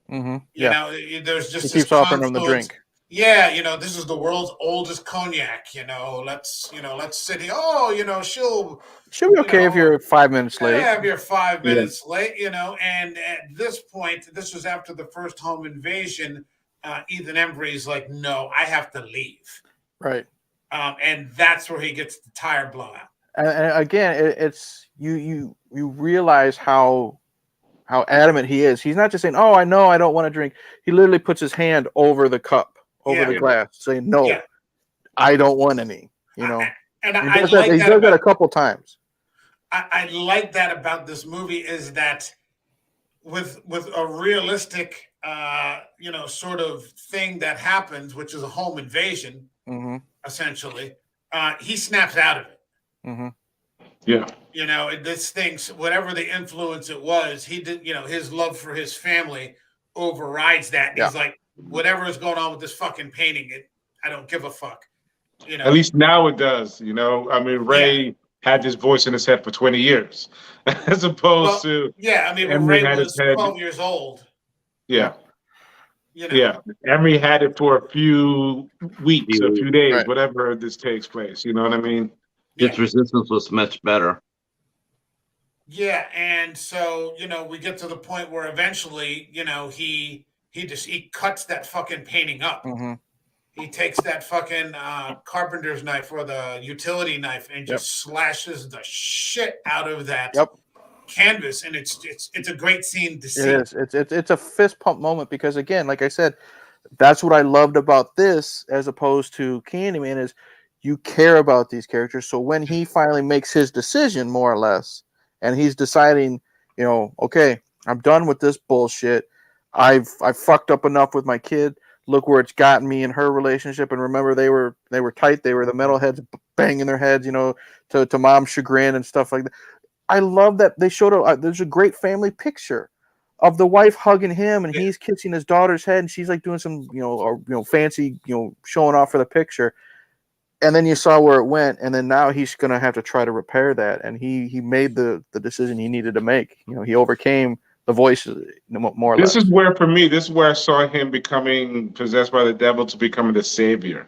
You know, there's just he keeps offering him the drink. Yeah, you know, this is the world's oldest cognac. You know, let's sit here. Oh, you know, she'll be okay if you're 5 minutes late. Yeah, if you're 5 minutes late, you know. And at this point, this was after the first home invasion. Ethan Embry's like, no, I have to leave. Right. And that's where he gets the tire blowout. And again, it's you realize how adamant he is. He's not just saying, "Oh, I know, I don't want to drink." He literally puts his hand over the cup, over the glass, saying, "No, I don't want any." You know, and he does that a couple times. I like that about this movie is that with a realistic, you know, sort of thing that happens, which is a home invasion. Essentially, he snaps out of it. Yeah. You know, this thing, whatever the influence it was, he did, you know, his love for his family overrides that. He's like, whatever is going on with this fucking painting, I don't give a fuck. You know, at least now it does. You know, I mean, Ray had this voice in his head for 20 years, as opposed to I mean, when Ray was 12 years old. Yeah. You know. Yeah, Emery had it for a few weeks, a few days, whatever this takes place. You know what I mean? Its resistance was much better. Yeah, and so, you know, we get to the point where eventually, you know, he cuts that fucking painting up. He takes that fucking carpenter's knife or the utility knife and just slashes the shit out of that canvas, and it's a great scene to see. It is. It's a fist pump moment because, again, like I said, that's what I loved about this as opposed to Candyman is you care about these characters. So when he finally makes his decision, more or less, and he's deciding, you know, okay, I'm done with this bullshit. I've fucked up enough with my kid. Look where it's gotten me in her relationship. And remember, they were tight. They were the metalheads banging their heads, you know, to mom's chagrin and stuff like that. I love that they showed there's a great family picture of the wife hugging him and he's kissing his daughter's head and she's like doing some, fancy, showing off for the picture. And then you saw where it went. And then now he's going to have to try to repair that. And he made the decision he needed to make. You know, he overcame the voices more or less. This is where I saw him becoming possessed by the devil to becoming the savior.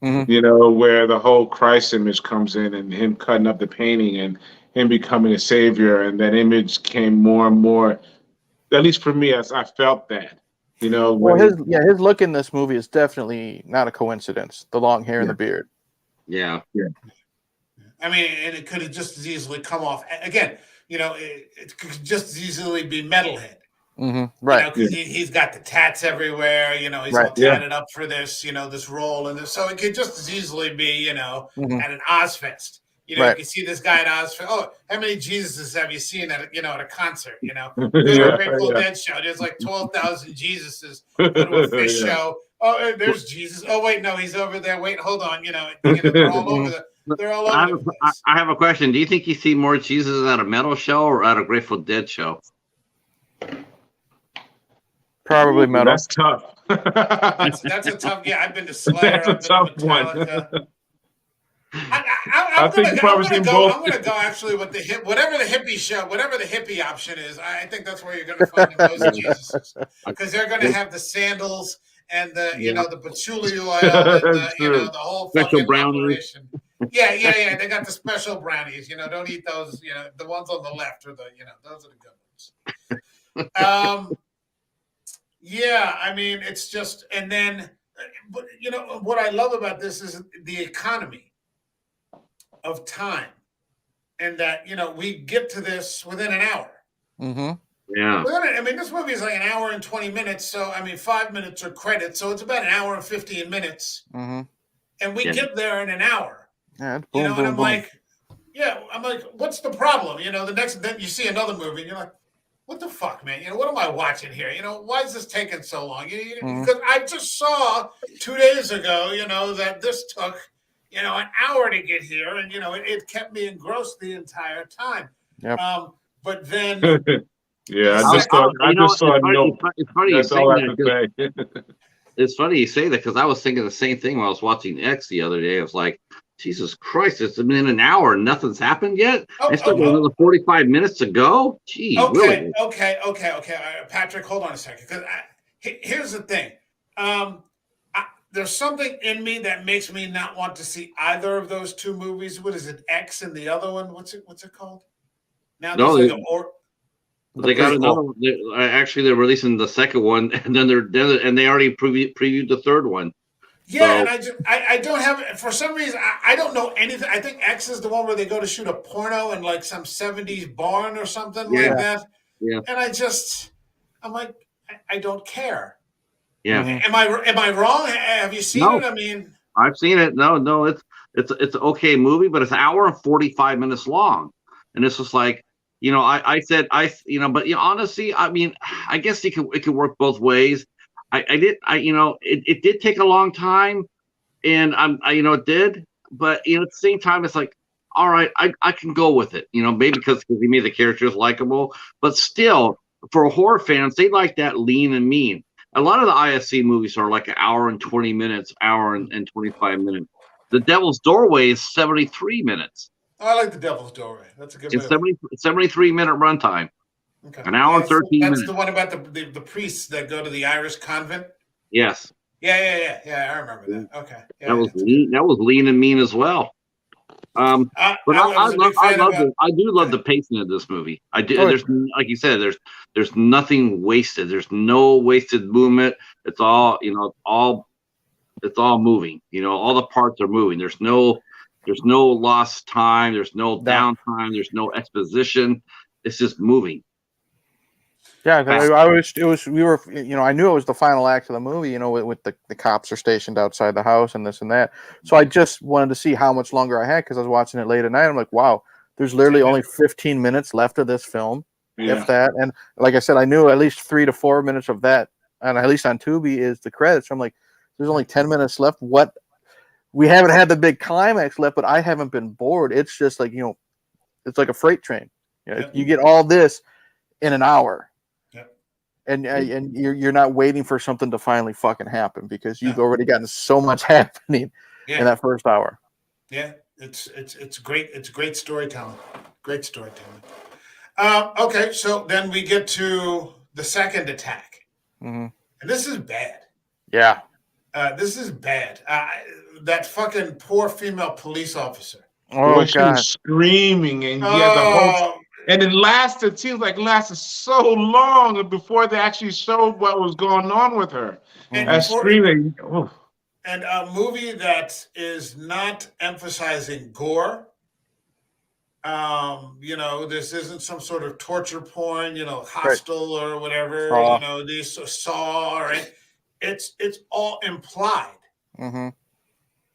You know, where the whole Christ image comes in and him cutting up the painting and him becoming a savior, and that image came more and more. At least for me, as I felt that, you know. Well, his look in this movie is definitely not a coincidence. The long hair and the beard. Yeah. I mean, and it could have just as easily come off again. You know, it could just as easily be metalhead. Right. You know, because he's got the tats everywhere. You know, he's all tatted up for this. You know, this role and this. So it could just as easily be, you know, at an Ozfest. You know, you can see this guy at Ozfest. Oh, how many Jesuses have you seen at a concert? You know, there's a Grateful Dead show. There's like 12,000 Jesuses go to a Fish show. Oh, there's Jesus. Oh, wait, no, he's over there. Wait, hold on. You know, they're all over they're all over the place. I have a question. Do you think you see more Jesus at a metal show or at a Grateful Dead show? Probably metal. That's tough. That's a tough. Yeah, I've been to Slayer. That's a I've been tough to one. Metallica. I think you've probably seen both. I'm gonna go actually with whatever the hippie show, whatever the hippie option is. I think that's where you're gonna find the most Jesus, because they're gonna have the sandals and the the patchouli oil and the whole Special fucking brownies. operation. Yeah. They got the special brownies. Don't eat those. The ones on the left or those are the good ones. Yeah, I mean it's just, and then, but what I love about this is the economy of time, and that we get to this within an hour. Mm-hmm. Yeah. I mean, this movie is like an hour and 20 minutes, so I mean 5 minutes are credits, so it's about an hour and 15 minutes. Mm-hmm. And we get there in an hour. Yeah, boom, and boom, I'm boom. like, what's the problem? Then you see another movie and you're like, what the fuck, man? What am I watching here? Why is this taking so long? Because I just saw 2 days ago, that this took, an hour to get here, and it kept me engrossed the entire time. Yep. But then, yeah, I just saw no. It's funny you That's say all I have that. to say. It's funny you say that because I was thinking the same thing when I was watching X the other day. I was like, Jesus Christ, it's been an hour and nothing's happened yet. I still got another 45 minutes to go. Gee, okay, really? Okay. Patrick, hold on a second, because here's the thing. There's something in me that makes me not want to see either of those two movies. What is it, X and the other one? What's it called? Now there's they got another one. They're releasing the second one, and then they already previewed the third one. Yeah, so, and I don't have, for some reason, I don't know anything. I think X is the one where they go to shoot a porno in like some 70s barn or something like that. Yeah. And I'm like, I don't care. Yeah. Am I wrong? Have you seen it? I mean, I've seen it. No, it's an okay movie, but it's an hour and 45 minutes long. And it's just like, I said, but honestly, I mean, I guess it could work both ways. It did take a long time, and it did, but at the same time, it's like, all right, I can go with it, maybe because he made the characters likable, but still, for horror fans, they like that lean and mean. A lot of the IFC movies are like an hour and 20 minutes, hour and 25 minutes. The Devil's Doorway is 73 minutes. Oh, I like The Devil's Doorway. That's a good movie. 73-minute runtime. Okay. An hour and 13 minutes. That's the one about the priests that go to the Irish convent? Yes. Yeah, I remember that. Okay. Yeah, that was lean and mean as well. But I do love the pacing of this movie. I do. There's, like you said, there's nothing wasted. There's no wasted movement. It's all it's all moving. All the parts are moving. There's no lost time. There's no downtime. There's no exposition. It's just moving. Yeah, we were, I knew it was the final act of the movie, with the cops are stationed outside the house and this and that. So I just wanted to see how much longer I had because I was watching it late at night. I'm like, wow, there's literally only 15 minutes left of this film, if that. And like I said, I knew at least 3 to 4 minutes of that, and at least on Tubi is the credits. So I'm like, there's only 10 minutes left. What? We haven't had the big climax left, but I haven't been bored. It's just like, it's like a freight train. You get all this in an hour. And you're not waiting for something to finally fucking happen because you've already gotten so much happening in that first hour. Yeah, it's great. It's great storytelling. Great storytelling. Okay, so then we get to the second attack, and this is bad. Yeah, this is bad. That fucking poor female police officer. Oh, she was screaming, and the whole. And it seems like it lasted so long before they actually showed what was going on with her. And screaming. Oh. And a movie that is not emphasizing gore. This isn't some sort of torture porn, Hostel or whatever, Saw, right? It's all implied. Mm-hmm.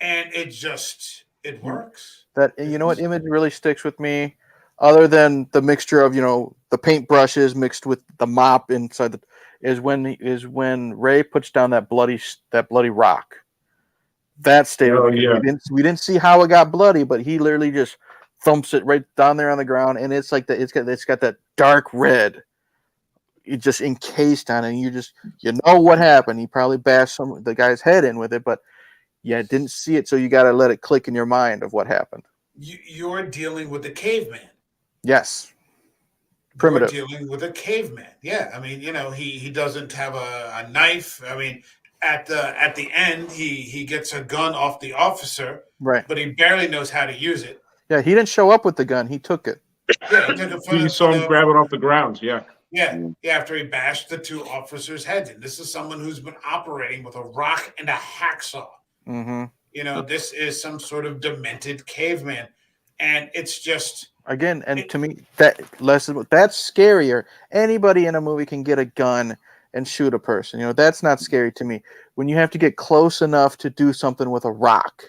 And it works. That, what image really sticks with me? Other than the mixture of the paintbrushes mixed with the mop inside is when Ray puts down that bloody rock. That stayed. We didn't see how it got bloody, but he literally just thumps it right down there on the ground, and it's like it's got that dark red, just encased on it. And you know what happened. He probably bashed the guy's head in with it, but didn't see it, so you got to let it click in your mind of what happened. You're dealing with a caveman. Yes. Primitive. You're dealing with a caveman. Yeah, I mean, he doesn't have a knife. I mean, at the end, he gets a gun off the officer, right? But he barely knows how to use it. Yeah, he didn't show up with the gun. He took it. Yeah, he took it You saw him grab it off the ground. Yeah. Yeah, after he bashed the two officers' heads in. This is someone who's been operating with a rock and a hacksaw. Mm-hmm. This is some sort of demented caveman, and it's just again. And to me, that's scarier. Anybody in a movie can get a gun and shoot a person. That's not scary to me. When you have to get close enough to do something with a rock,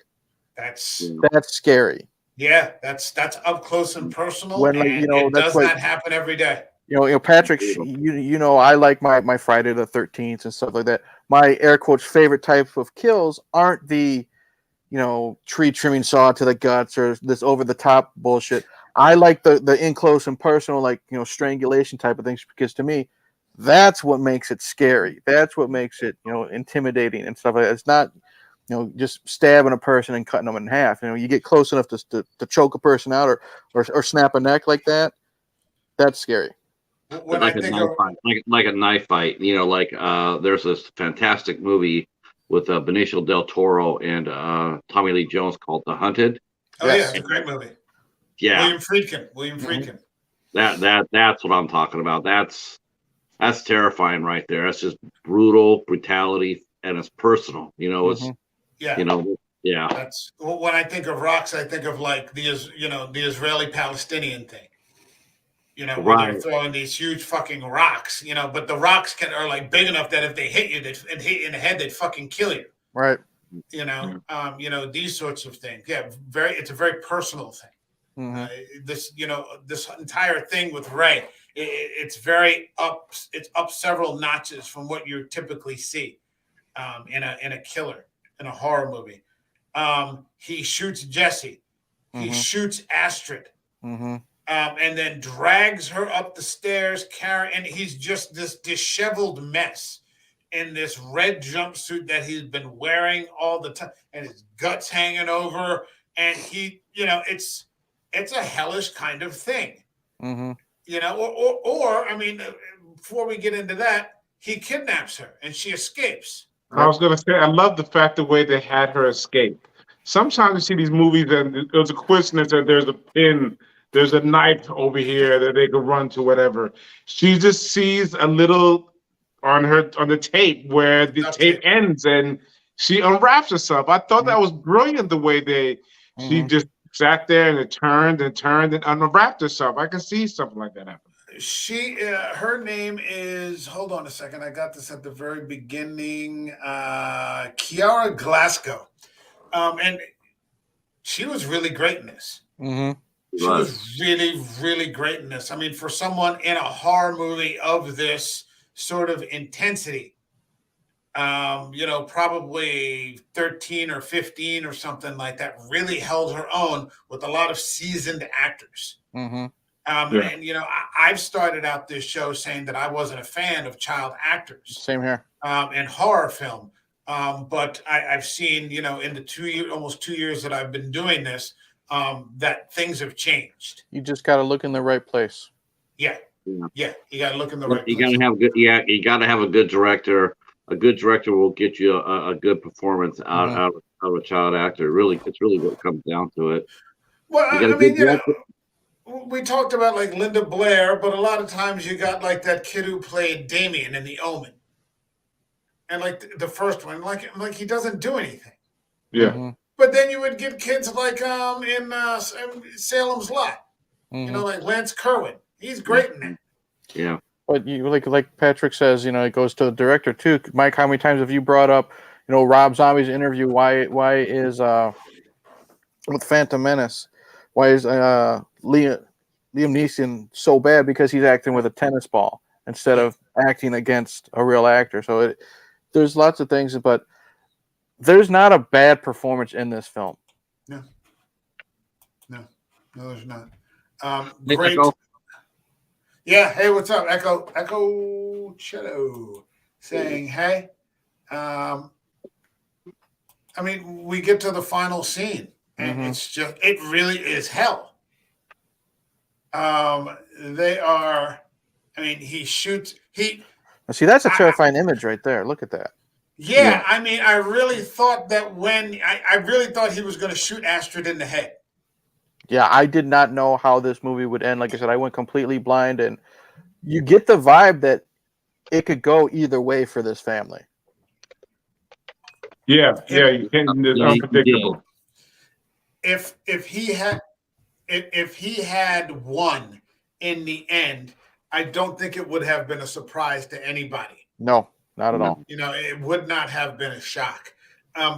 that's scary. Yeah, that's up close and personal. When, and it does not happen every day. Patrick, I like my Friday the 13th and stuff like that. My air quotes favorite type of kills aren't the, tree trimming saw to the guts or this over the top bullshit. I like the in close and personal, like, strangulation type of things, because to me, that's what makes it scary. That's what makes it, intimidating and stuff like that. It's not, just stabbing a person and cutting them in half. You get close enough to choke a person out or snap a neck like that. That's scary. Like a knife fight, like a knife fight. There's this fantastic movie with Benicio del Toro and Tommy Lee Jones called The Hunted. Oh yeah, it's a great movie. Yeah, William Friedkin. That's what I'm talking about. That's terrifying right there. That's just brutality, and it's personal. It's yeah. That's when I think of rocks, I think of like the Israeli-Palestinian thing. Where they're throwing these huge fucking rocks, but the rocks are like big enough that if they hit you, and hit you in the head, they'd fucking kill you. Right. These sorts of things. Yeah, it's a very personal thing. This entire thing with Ray, it's up several notches from what you typically see in a killer, in a horror movie. He shoots Jesse. He shoots Astrid. And then drags her up the stairs, and he's just this disheveled mess in this red jumpsuit that he's been wearing all the time, and his guts hanging over, and it's a hellish kind of thing, or I mean, before we get into that, he kidnaps her and she escapes. I was going to say, I love the fact the way they had her escape. Sometimes you see these movies and there's a coincidence that there's a pin. There's a knife over here that they could run to, whatever. She just sees a little on the tape where the tape ends and she unwraps herself. I thought that was brilliant the way she just sat there and it turned and unwrapped herself. I can see something like that happen. Her name is, hold on a second, I got this at the very beginning, Kiara Glasgow. And she was really great in this. She was really, really great in this. I mean, for someone in a horror movie of this sort of intensity, probably 13 or 15 or something like that, really held her own with a lot of seasoned actors. And, I've started out this show saying that I wasn't a fan of child actors. Same here. In horror film. But I've seen, in the almost 2 years that I've been doing this, that things have changed. You just got to look in the right place. Yeah. You got to look in the right place. You got to have a good director. A good director will get you a good performance out of a child actor. It's really what comes down to it. Well, we talked about like Linda Blair, but a lot of times you got like that kid who played Damien in The Omen. And like the first one, like he doesn't do anything. Yeah. But then you would get kids like in Salem's Lot, like Lance Kerwin. He's great in that. Yeah. But you like Patrick says, it goes to the director too. Mike, how many times have you brought up, Rob Zombie's interview? Why is with Phantom Menace? Why is Liam Neeson so bad? Because he's acting with a tennis ball instead of acting against a real actor. So there's lots of things, but there's not a bad performance in this film. No, there's not. Great. Yeah. Hey, what's up? Echo Cello saying, hey. I mean, we get to the final scene, and it really is hell. They are, I mean, he shoots, See, that's a terrifying image right there. Look at that. yeah, I mean, I really thought that I really thought he was going to shoot Astrid in the head. Yeah, I did not know how this movie would end. Like I said, I went completely blind, and you get the vibe that it could go either way for this family. Yeah, you can't. It's unpredictable. If he had won in the end, I don't think it would have been a surprise to anybody. No, not at all. You know, it would not have been a shock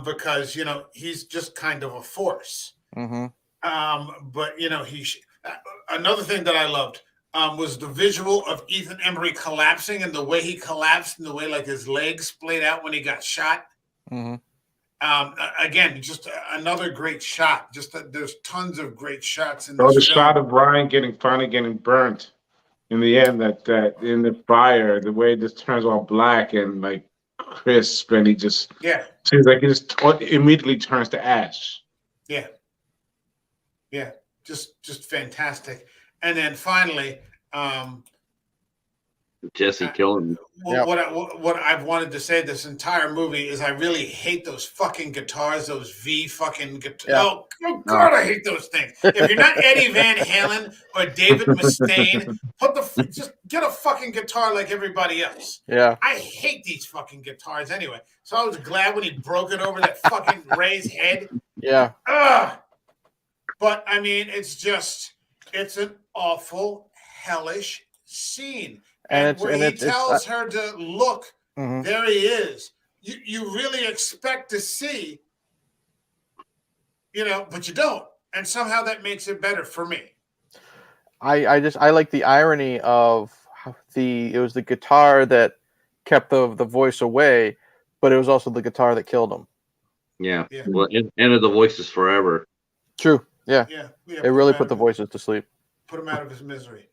because, you know, he's just kind of a force. But, you know, another thing that I loved was the visual of Ethan Embry collapsing, and the way he collapsed and the way like his legs splayed out when he got shot. Again, just another great shot. There's tons of great shots in this the film. shot of Ryan finally getting burnt in the end, that in the fire, the way it just turns all black and like crisp, and he just seems like he just immediately turns to ash. Yeah, just fantastic. And then finally, Jesse killing him. What I've wanted to say this entire movie is I really hate those fucking guitars, those V fucking guitars. Yeah. Oh God, I hate those things. If you're not Eddie Van Halen or David Mustaine, just get a fucking guitar like everybody else. Yeah. I hate these fucking guitars anyway. So I was glad when he broke it over that fucking Ray's head. Yeah. But I mean, it's an awful, hellish scene. And where he tells her to look, there he is. You really expect to see, you know, but you don't. And somehow that makes it better for me. I like the irony of it was the guitar that kept the voice away, but it was also the guitar that killed him. Yeah. Well, it ended the voices forever. True. Yeah. It really put the voices to sleep. Put him out of his misery.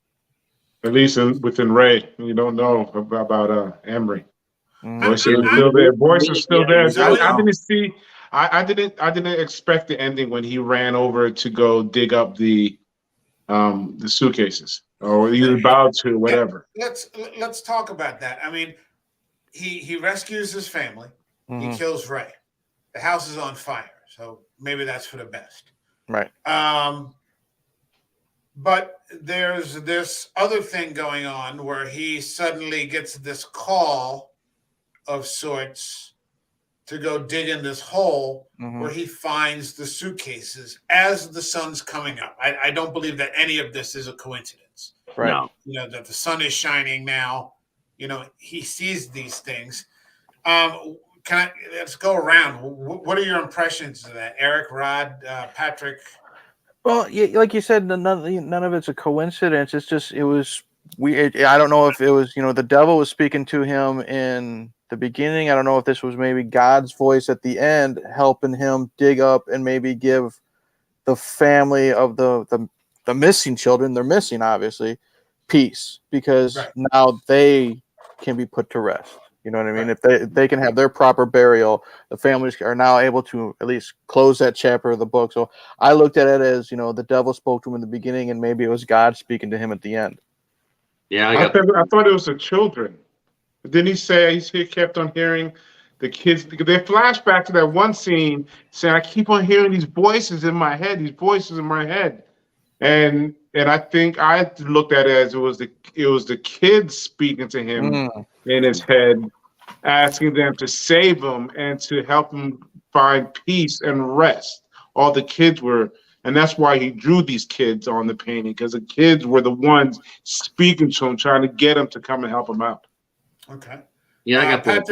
At least within Ray, you don't know about Emery. Voice is still there. Voice is still there. I didn't see. I didn't expect the ending when he ran over to go dig up the suitcases, or he was about to, whatever. Let's talk about that. I mean, he rescues his family. He kills Ray. The house is on fire, so maybe that's for the best. Right. But there's this other thing going on where he suddenly gets this call of sorts to go dig in this hole where he finds the suitcases as the sun's coming up. I don't believe that any of this is a coincidence. Right. No. You know, that the sun is shining now. You know, he sees these things. Let's go around. What are your impressions of that? Eric, Rod, Patrick? Well, like you said, none of it's a coincidence. It's just it was weird. I don't know if it was, you know, the devil was speaking to him in the beginning. I don't know if this was maybe God's voice at the end helping him dig up and maybe give the family of the missing children, they're missing obviously, peace, because now they can be put to rest. You know what I mean? If they can have their proper burial, the families are now able to at least close that chapter of the book. So I looked at it as, you know, the devil spoke to him in the beginning, and maybe it was God speaking to him at the end. Yeah, I thought it was the children. But then he kept on hearing the kids. They flashed back to that one scene saying, "I keep on hearing these voices in my head. And I think I looked at it as it was the kids speaking to him in his head, asking them to save him and to help him find peace and rest. All the kids were, and that's why he drew these kids on the painting, because the kids were the ones speaking to him, trying to get him to come and help him out. Okay. Yeah, I got that.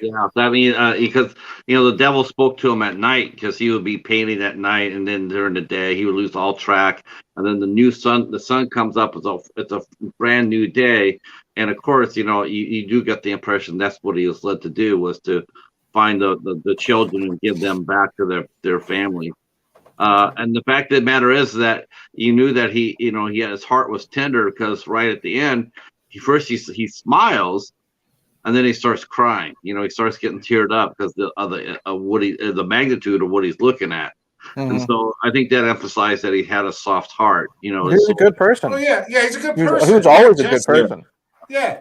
Yeah, I mean, because the devil spoke to him at night because he would be painting at night, and then during the day he would lose all track. And then the sun comes up. It's a brand new day, and of course, you do get the impression that's what he was led to do, was to find the children and give them back to their family. And the fact of the matter is that you knew that his heart was tender, because right at the end, he smiles, and then he starts crying. He starts getting teared up because the magnitude of what he's looking at. And so I think that emphasized that he had a soft heart. He was a good person. Oh yeah, he's a good person. He was always a good person. Yeah,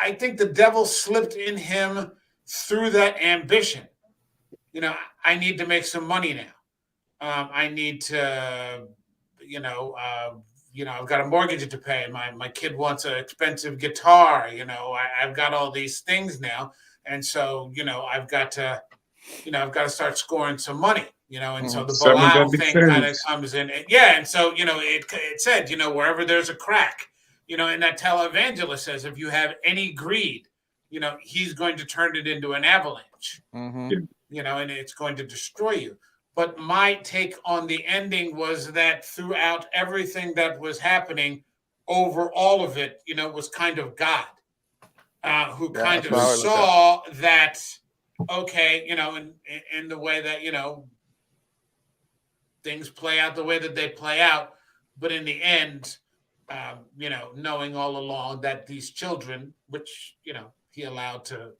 I think the devil slipped in him through that ambition. I need to make some money now. I need to, I've got a mortgage to pay. My kid wants an expensive guitar. I've got all these things now, and so I've got to start scoring some money. And so the Belial thing kind of comes in. And so it said, wherever there's a crack, and that televangelist says, if you have any greed, he's going to turn it into an avalanche. And it's going to destroy you. But my take on the ending was that throughout everything that was happening, over all of it, was kind of God, who kind of saw that, okay, in the way that, things play out the way that they play out. But in the end, knowing all along that these children, which, he allowed to,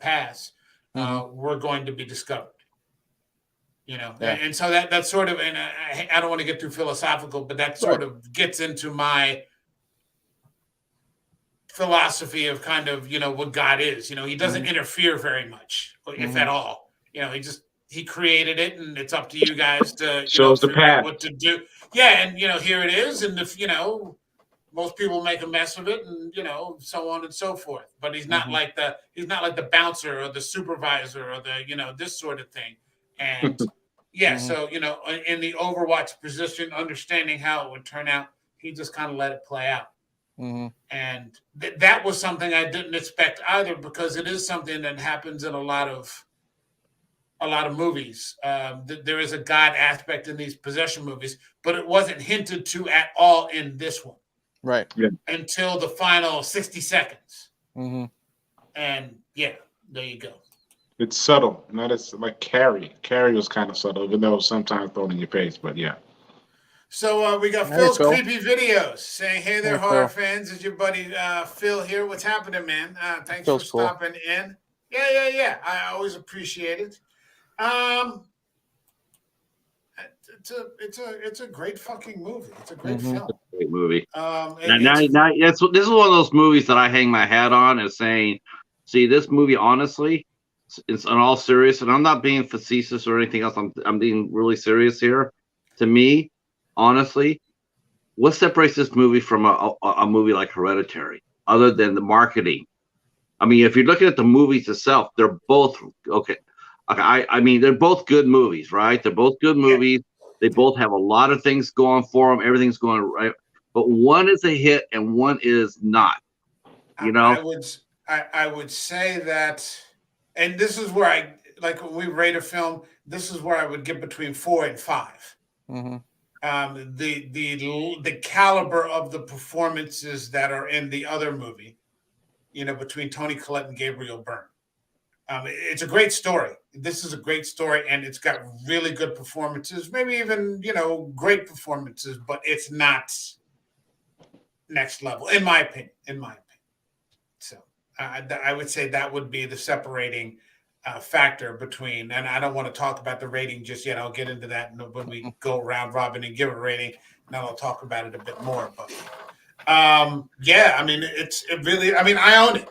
pass, were going to be discovered. And so that's sort of, and I don't want to get too philosophical, but that sort of gets into my philosophy of kind of, what God is. He doesn't interfere very much, if at all. He created it, and it's up to you guys to shows the path, what to do. Yeah, and here it is, and if most people make a mess of it, and so on and so forth. But he's not like the bouncer or the supervisor or the this sort of thing. And so in the Overwatch position, understanding how it would turn out, he just kind of let it play out. And that was something I didn't expect either, because it is something that happens in a lot of movies. There is a God aspect in these possession movies, but it wasn't hinted to at all in this one. Right. Yeah. Until the final 60 seconds. And there you go. It's subtle, not as like Carrie. Carrie was kind of subtle, even though sometimes thrown in your face. But yeah. So we got Phil's creepy videos saying, "Hey there, horror fans! It's your buddy Phil here. What's happening, man? Thanks for stopping in. Yeah. I always appreciate it. It's a great fucking movie. It's a great film. It's a great movie. This is one of those movies that I hang my hat on as saying, see, this movie, honestly, it's in all serious, and I'm not being facetious or anything else. I'm being really serious here. To me, honestly, what separates this movie from a movie like Hereditary, other than the marketing? I mean, if you're looking at the movies itself, they're both okay. I mean, they're both good movies, right? They're both good movies. They both have a lot of things going for them. Everything's going right, but one is a hit and one is not. I would say that, and this is where I like when we rate a film. This is where I would get between 4 and 5. The caliber of the performances that are in the other movie, between Toni Collette and Gabriel Byrne. It's a great story. This is a great story, and it's got really good performances, maybe even, great performances, but it's not next level, in my opinion. So I would say that would be the separating factor between, and I don't want to talk about the rating just yet. I'll get into that when we go round robin and give a rating, and then I'll talk about it a bit more. But I mean, I own it.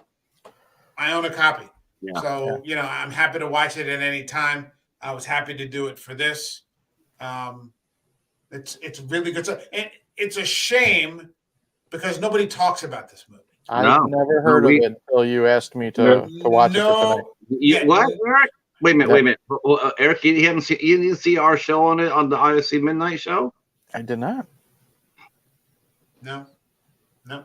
I own a copy. Yeah. So, I'm happy to watch it at any time. I was happy to do it for this. It's really good stuff. And it's a shame because nobody talks about this movie. I've never heard of it until you asked me to watch it for tonight. What, Eric? Wait a minute. Well, Eric, you didn't see our show on the IFC Midnight Show? I did not. No,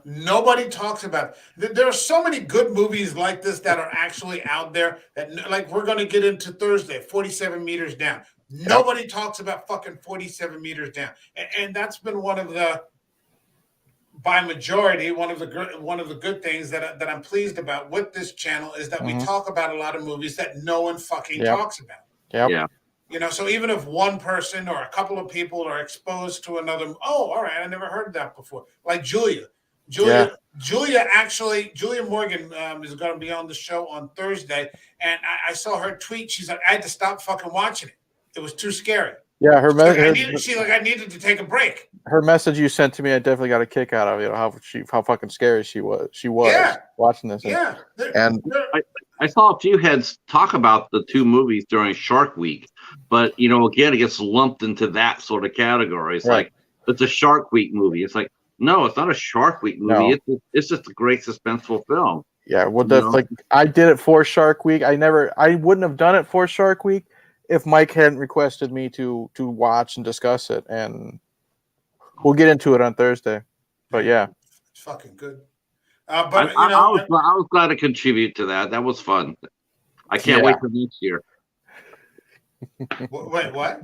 nobody talks about it. There are so many good movies like this that are actually out there that, like, we're going to get into Thursday, 47 Meters Down. Nobody talks about fucking 47 Meters Down. And that's been one of the, by majority, one of the good things that I'm pleased about with this channel is that we talk about a lot of movies that no one fucking talks about. Yeah. You know, so even if one person or a couple of people are exposed to another, oh, all right, I never heard of that before. Like Julia Morgan is going to be on the show on Thursday, and I saw her tweet. She's like, I had to stop fucking watching it. It was too scary. Yeah, I needed to take a break. Her message you sent to me, I definitely got a kick out of. You know how fucking scary she was. She was watching this. And I saw a few heads talk about the two movies during Shark Week, but you know, again, it gets lumped into that sort of category. It's like it's a Shark Week movie. It's like, no, it's not a Shark Week movie. No. It's just a great suspenseful film. Yeah, well, like I did it for Shark Week. I wouldn't have done it for Shark Week if Mike hadn't requested me to watch and discuss it, and we'll get into it on Thursday. But yeah, it's fucking good. But I was glad to contribute to that. That was fun. I can't wait for next year. Wait, what?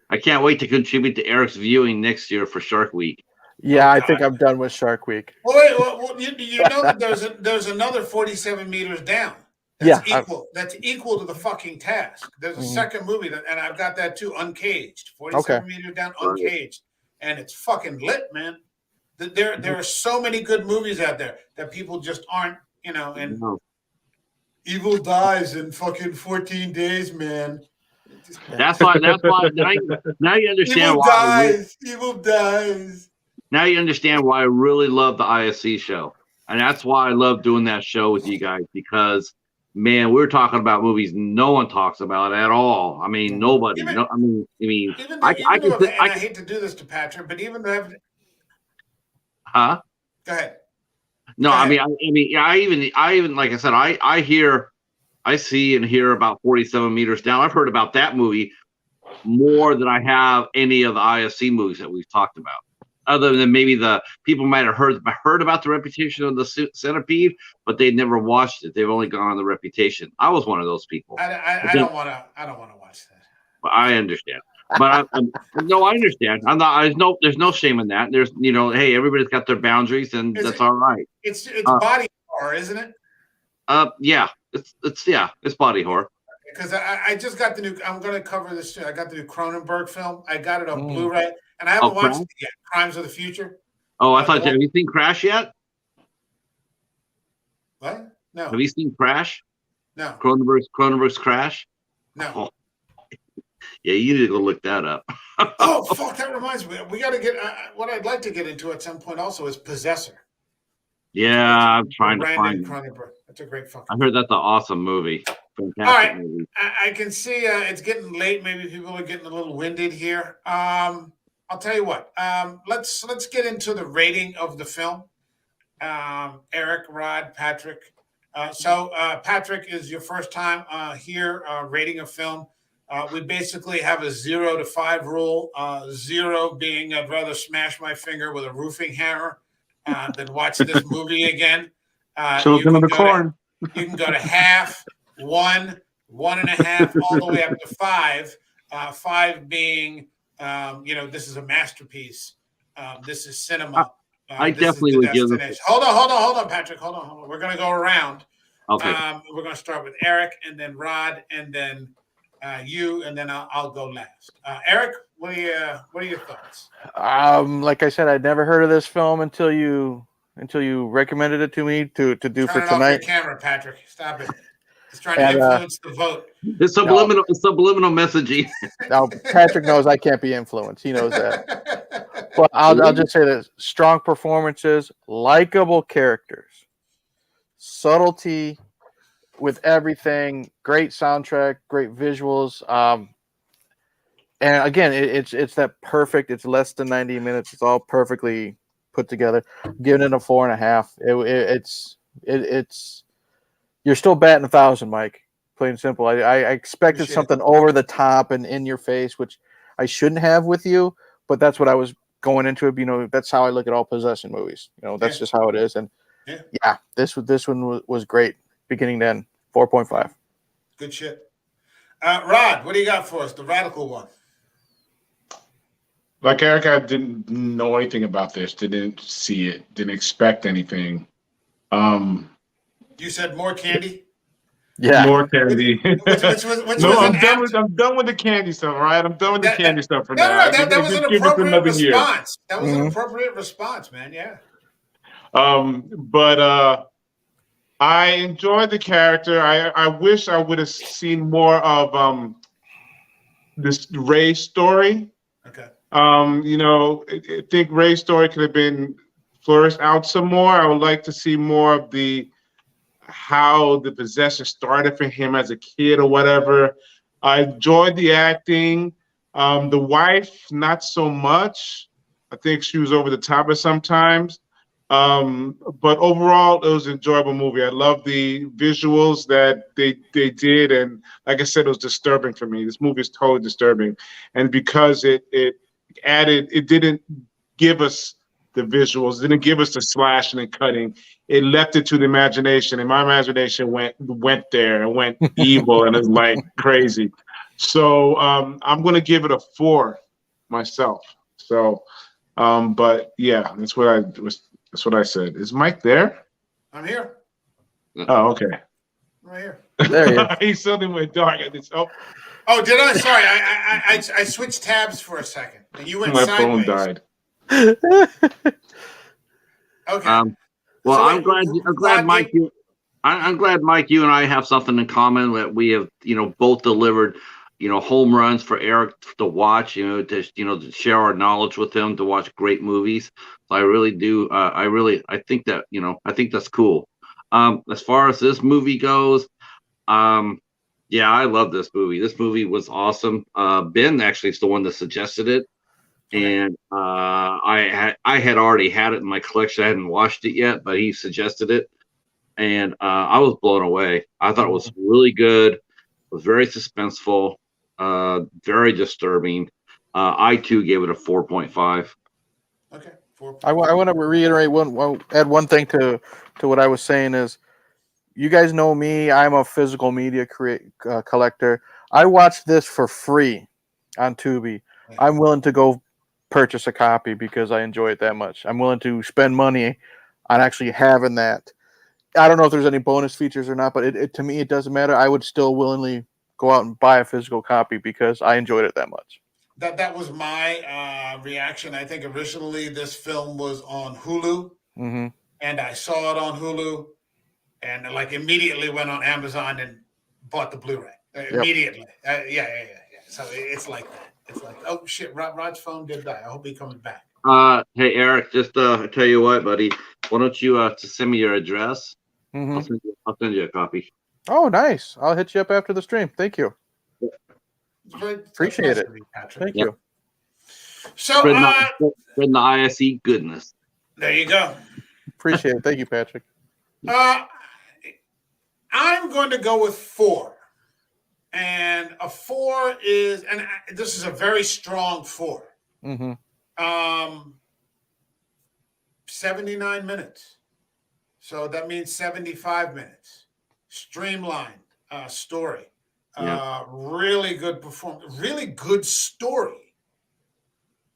I can't wait to contribute to Eric's viewing next year for Shark Week. Yeah, I think I'm done with Shark Week. Well, you know that there's another 47 meters down. That's equal to the fucking task. There's a second movie and I've got that too, Uncaged. 47 meters down, Uncaged, and it's fucking lit, man. There are so many good movies out there that people just aren't, you know. And Evil dies in fucking 14 days, man. That's why. Now you understand Evil dies. Now you understand why I really love the ISC show, and that's why I love doing that show with you guys, because man, we're talking about movies no one talks about at all. I mean, nobody. I hate to do this to Patrick, but even though. Huh? Go ahead. No, I even like I said, I see and hear about 47 meters down. I've heard about that movie more than I have any of the ISC movies that we've talked about. Other than maybe the people might have heard about the Reputation of the Centipede, but they'd never watched it. They've only gone on the Reputation. I was one of those people. I don't want to watch that. But I understand. But no, I understand. I'm not. There's no shame in that. There's, you know, hey, everybody's got their boundaries, and that's all right. It's body horror, isn't it? Yeah, it's body horror. Because I just got the new. I'm going to cover this. I got the new Cronenberg film. I got it on Blu-ray, and I haven't watched it yet. Crimes of the Future. Oh, I thought. Have you seen Crash yet? What? No. Have you seen Crash? No. Cronenberg's Crash? No. Oh. Yeah, you need to go look that up. Oh, fuck! That reminds me. We got to get. What I'd like to get into at some point also is Possessor. Yeah, I'm trying to find. Cronenberg. That's a great fucking. I heard that's an awesome movie. Fantastic. All right, movie. I can see it's getting late. Maybe people are getting a little winded here. I'll tell you what. Let's get into the rating of the film. Eric, Rod, Patrick. So Patrick, is your first time here rating a film. We basically have a 0 to 5 rule. 0 being I'd rather smash my finger with a roofing hammer than watch this movie again. Children of the Corn. You can go to half, 1, 1.5, all the way up to 5. 5 being, this is a masterpiece. This is cinema. I definitely would give it. Hold on, Patrick. Hold on. We're going to go around. Okay. We're going to start with Eric, and then Rod, and then you, and then I'll go last. Eric, what are your thoughts? Like I said, I'd never heard of this film until you recommended it to me to do for tonight. Turn off your camera, Patrick. Stop it. He's trying to influence the vote. It's subliminal messaging. Now, Patrick knows I can't be influenced. He knows that. But I'll just say this: strong performances, likable characters, subtlety with everything, great soundtrack, great visuals. And again, it's that perfect. It's less than 90 minutes. It's all perfectly put together. I'm giving it a 4.5. It's you're still batting 1,000, Mike. Plain and simple. I expected something over the top and in your face, which I shouldn't have with you, but that's what I was going into it. You know, that's how I look at all possession movies. You know, that's just how it is. And this one was great, beginning to end. 4.5. Good shit. Rod, what do you got for us? The radical one. Like Eric, I didn't know anything about this. Didn't see it. Didn't expect anything. You said more candy? Yeah. More candy. which No, was an I'm done with the candy stuff. All right, I'm done with the candy stuff for no, now. that was an Give us appropriate another year. response. That was an appropriate response, man. Yeah. But I enjoyed the character. I wish I would have seen more of this Ray's story. Okay. I think Ray's story could have been flourished out some more. I would like to see more of how the possession started for him as a kid or whatever. I enjoyed the acting. The wife, not so much. I think she was over the top at sometimes. But overall, it was an enjoyable movie. I love the visuals that they did, and like I said, it was disturbing for me. This movie is totally disturbing, and because it didn't give us the visuals, didn't give us the slashing and cutting. It left it to the imagination, and my imagination went there and went evil, and it was like crazy. So I'm gonna give it a 4 myself. So, but yeah, that's what I said. Is Mike there? I'm here. Oh, okay. Right here. There he is. He suddenly went dark at this. Oh, Oh, did I? Sorry, I switched tabs for a second, and you went my sideways. phone died. Okay. Well, So I'm glad, Mike. I'm glad, Mike, you and I have something in common, that we have, both delivered, home runs for Eric to watch, to share our knowledge with him, to watch great movies. So I really do. I think that, I think that's cool. As far as this movie goes, yeah, I love this movie. This movie was awesome. Ben actually is the one that suggested it. Okay. And I had already had it in my collection. I hadn't watched it yet, but he suggested it, and I was blown away. I thought it was really good. It was very suspenseful, very disturbing. I too gave it a 4.5. Okay. 4. I want to reiterate add one thing to what I was saying is, you guys know me. I'm a physical media collector. I watched this for free on Tubi. I'm willing to go purchase a copy because I enjoy it that much. I'm willing to spend money on actually having that. I don't know if there's any bonus features or not, but it to me, it doesn't matter. I would still willingly go out and buy a physical copy because I enjoyed it that much. That was my reaction. I think originally this film was on Hulu, and I saw it on Hulu, and like immediately went on Amazon and bought the Blu-ray immediately. Yeah. So it's like that. It's like, oh shit, Rod's phone did die. I hope he's coming back. Hey Eric, just tell you what, buddy. Why don't you to send me your address? I'll send you a copy. Oh, nice. I'll hit you up after the stream. Thank you. Appreciate it. Thank you. So, spreading the ISE goodness. There you go. Appreciate it. Thank you, Patrick. I'm going to go with 4. And a 4 is, and this is a very strong 4. 79 minutes. So that means 75 minutes. Streamlined story. Really good performance. Really good story.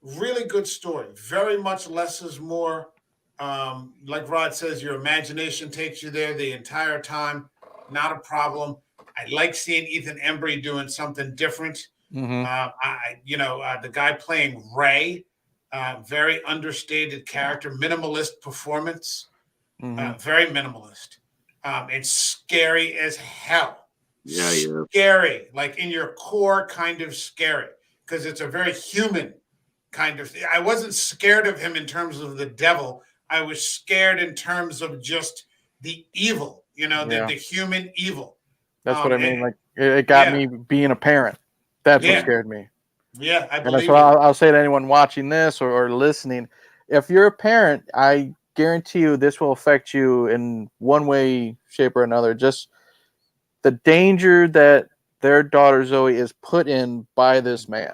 Really good story. Very much less is more. Like Rod says, your imagination takes you there the entire time. Not a problem. I like seeing Ethan Embry doing something different. The guy playing Ray, very understated character, minimalist performance, very minimalist. It's scary as hell. Yeah. Scary, like in your core, kind of scary, because it's a very human kind of thing. I wasn't scared of him in terms of the devil. I was scared in terms of just the evil, the human evil. That's what I mean. Like it got me being a parent. That's what scared me. Yeah, I believe. And so I'll say to anyone watching this or listening, if you're a parent, I guarantee you this will affect you in one way, shape, or another. Just the danger that their daughter Zoe is put in by this man.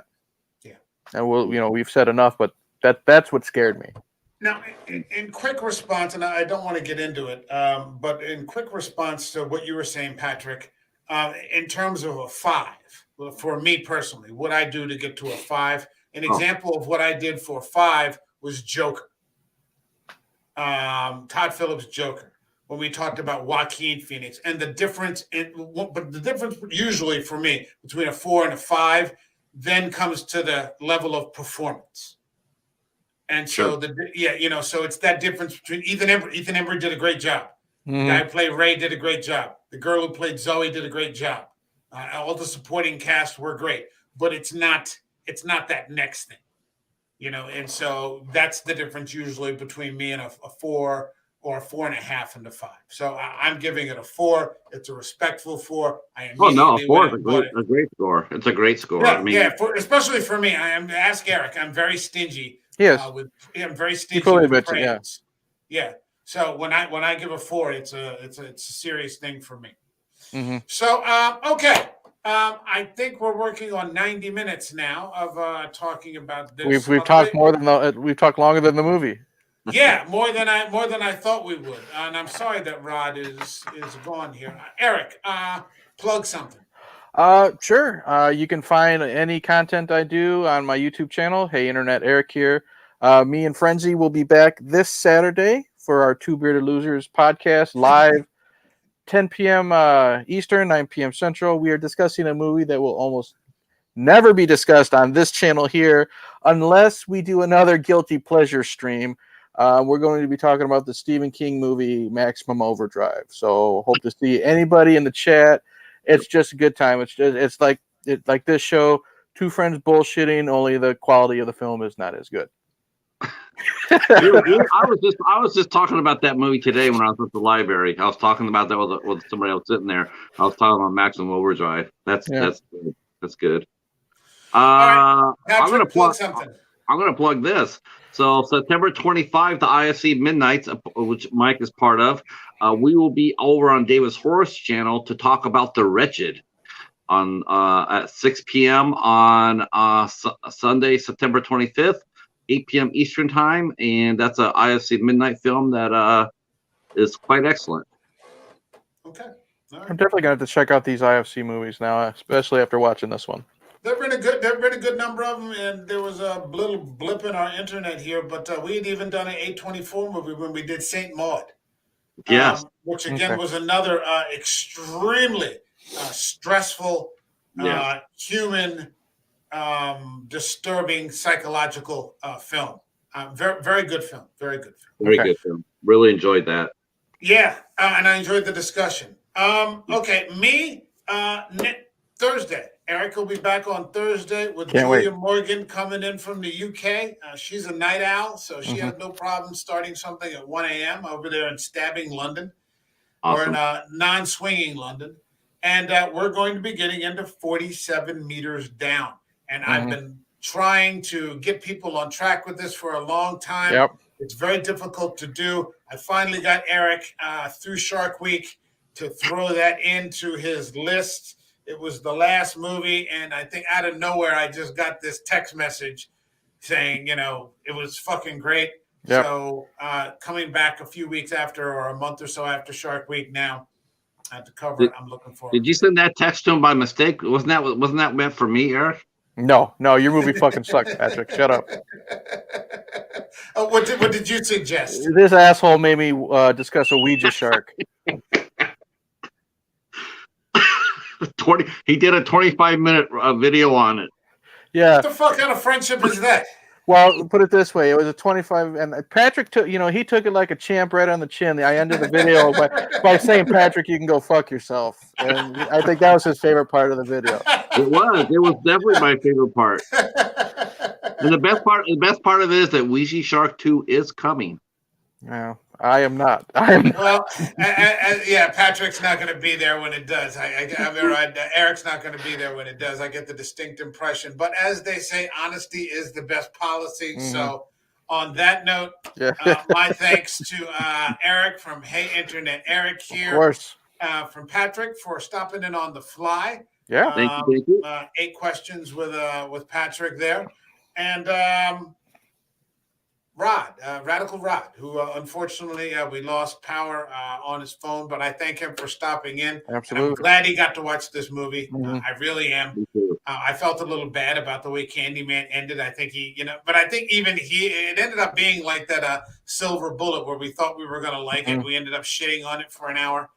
Yeah. And we've said enough, but that's what scared me. Now, in quick response, and I don't want to get into it, but in quick response to what you were saying, Patrick, in terms of a 5, for me personally, what I do to get to a 5, an example of what I did for 5 was Joker. Todd Phillips' Joker. when we talked about Joaquin Phoenix, and the difference but the difference usually for me between a 4 and a 5 then comes to the level of performance. And so so it's that difference between Ethan Embry. Ethan Embry did a great job. The guy who played Ray did a great job. The girl who played Zoe did a great job. All the supporting cast were great, but it's not that next thing, And so that's the difference usually between me and a 4 or a 4.5 and a 5. So I'm giving it a 4. It's a respectful 4. I immediately a 4 is a great score. It's a great score. Yeah, especially for me. Ask Eric. I'm very stingy. Yes, I'm very stingy with praise. Yeah. So when I give a 4, it's a serious thing for me. Mm-hmm. So okay. I think we're working on 90 minutes now of talking about this. We've talked we've talked longer than the movie. Yeah, more than I thought we would, and I'm sorry that Rod is gone here. Eric, plug something. Sure. You can find any content I do on my YouTube channel. Hey, Internet, Eric here. Me and Frenzy will be back this Saturday for our Two Bearded Losers podcast live, 10 p.m. Eastern, 9 p.m. Central. We are discussing a movie that will almost never be discussed on this channel here unless we do another Guilty Pleasure stream. We're going to be talking about the Stephen King movie Maximum Overdrive. So hope to see anybody in the chat. It's just a good time. It's like this show, two friends bullshitting, only the quality of the film is not as good. I was just talking about that movie today when I was at the library. I was talking about that with somebody else sitting there. I was talking about Maximum Overdrive. That's good. Right. I'm gonna plug something. I'm gonna plug this. So September 25, the IFC Midnights, which Mike is part of, we will be over on Davis Horror's channel to talk about The Wretched on at 6 p.m. on Sunday, September 25th, 8 p.m. Eastern time, and that's a IFC Midnight film that is quite excellent. Okay, right. I'm definitely going to have to check out these IFC movies now, especially after watching this one. There've been a good number of them, and there was a little blip in our internet here, but we had even done an A24 movie when we did Saint Maud. Yes, which again was another extremely stressful, human, disturbing psychological film. Very, very good film. Very good film. Very good film. Really enjoyed that. Yeah, and I enjoyed the discussion. Okay, me Thursday. Eric will be back on Thursday with Julia Morgan coming in from the UK. She's a night owl, so she had no problem starting something at 1 a.m. over there in Stabbing, London, or in non-swinging London. And we're going to be getting into 47 meters down. And I've been trying to get people on track with this for a long time. Yep. It's very difficult to do. I finally got Eric through Shark Week to throw that into his list. It was the last movie, and I think out of nowhere, I just got this text message saying, it was fucking great. Yep. So coming back a few weeks after, or a month or so after Shark Week now, to cover it, I'm looking forward. Did you send that text to him by mistake? Wasn't that meant for me, Eric? No, your movie fucking sucks, Patrick. Shut up. What did you suggest? This asshole made me discuss a Ouija shark. He did a 25-minute video on it. Yeah. What the fuck kind of friendship is that? Well, put it this way: it was a 25, and Patrick took, he took it like a champ right on the chin. I ended the video by saying, "Patrick, you can go fuck yourself," and I think that was his favorite part of the video. It was definitely my favorite part. And the best part of it is that Ouija Shark 2 is coming. Yeah. I am not. Well, yeah, Patrick's not going to be there when it does. Eric's not going to be there when it does. I get the distinct impression. But as they say, honesty is the best policy. Mm-hmm. So on that note, my thanks to Eric from Hey Internet. Eric here. Of course. From Patrick for stopping in on the fly. Yeah. Thank you. 8 questions with Patrick there. And Radical Rod, who unfortunately we lost power on his phone, but I thank him for stopping in. Absolutely. And I'm glad he got to watch this movie. Mhm. I really am. I felt a little bad about the way Candyman ended. I think but I think even it ended up being like that Silver Bullet where we thought we were going to like it. We ended up shitting on it for an hour.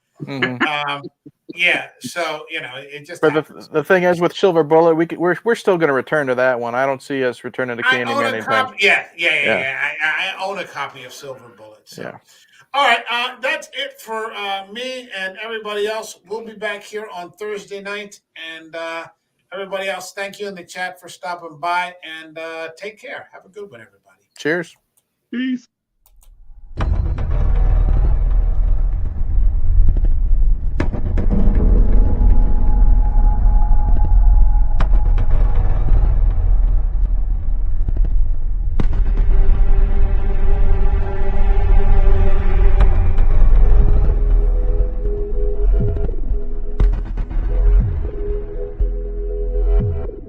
Yeah, so it just. But the thing is, with Silver Bullet, we're still going to return to that one. I don't see us returning to I own Candyman a anytime. copy. Yeah. I own a copy of Silver Bullet. So. Yeah. All right, that's it for me and everybody else. We'll be back here on Thursday night, and everybody else, thank you in the chat for stopping by, and take care. Have a good one, everybody. Cheers. Peace.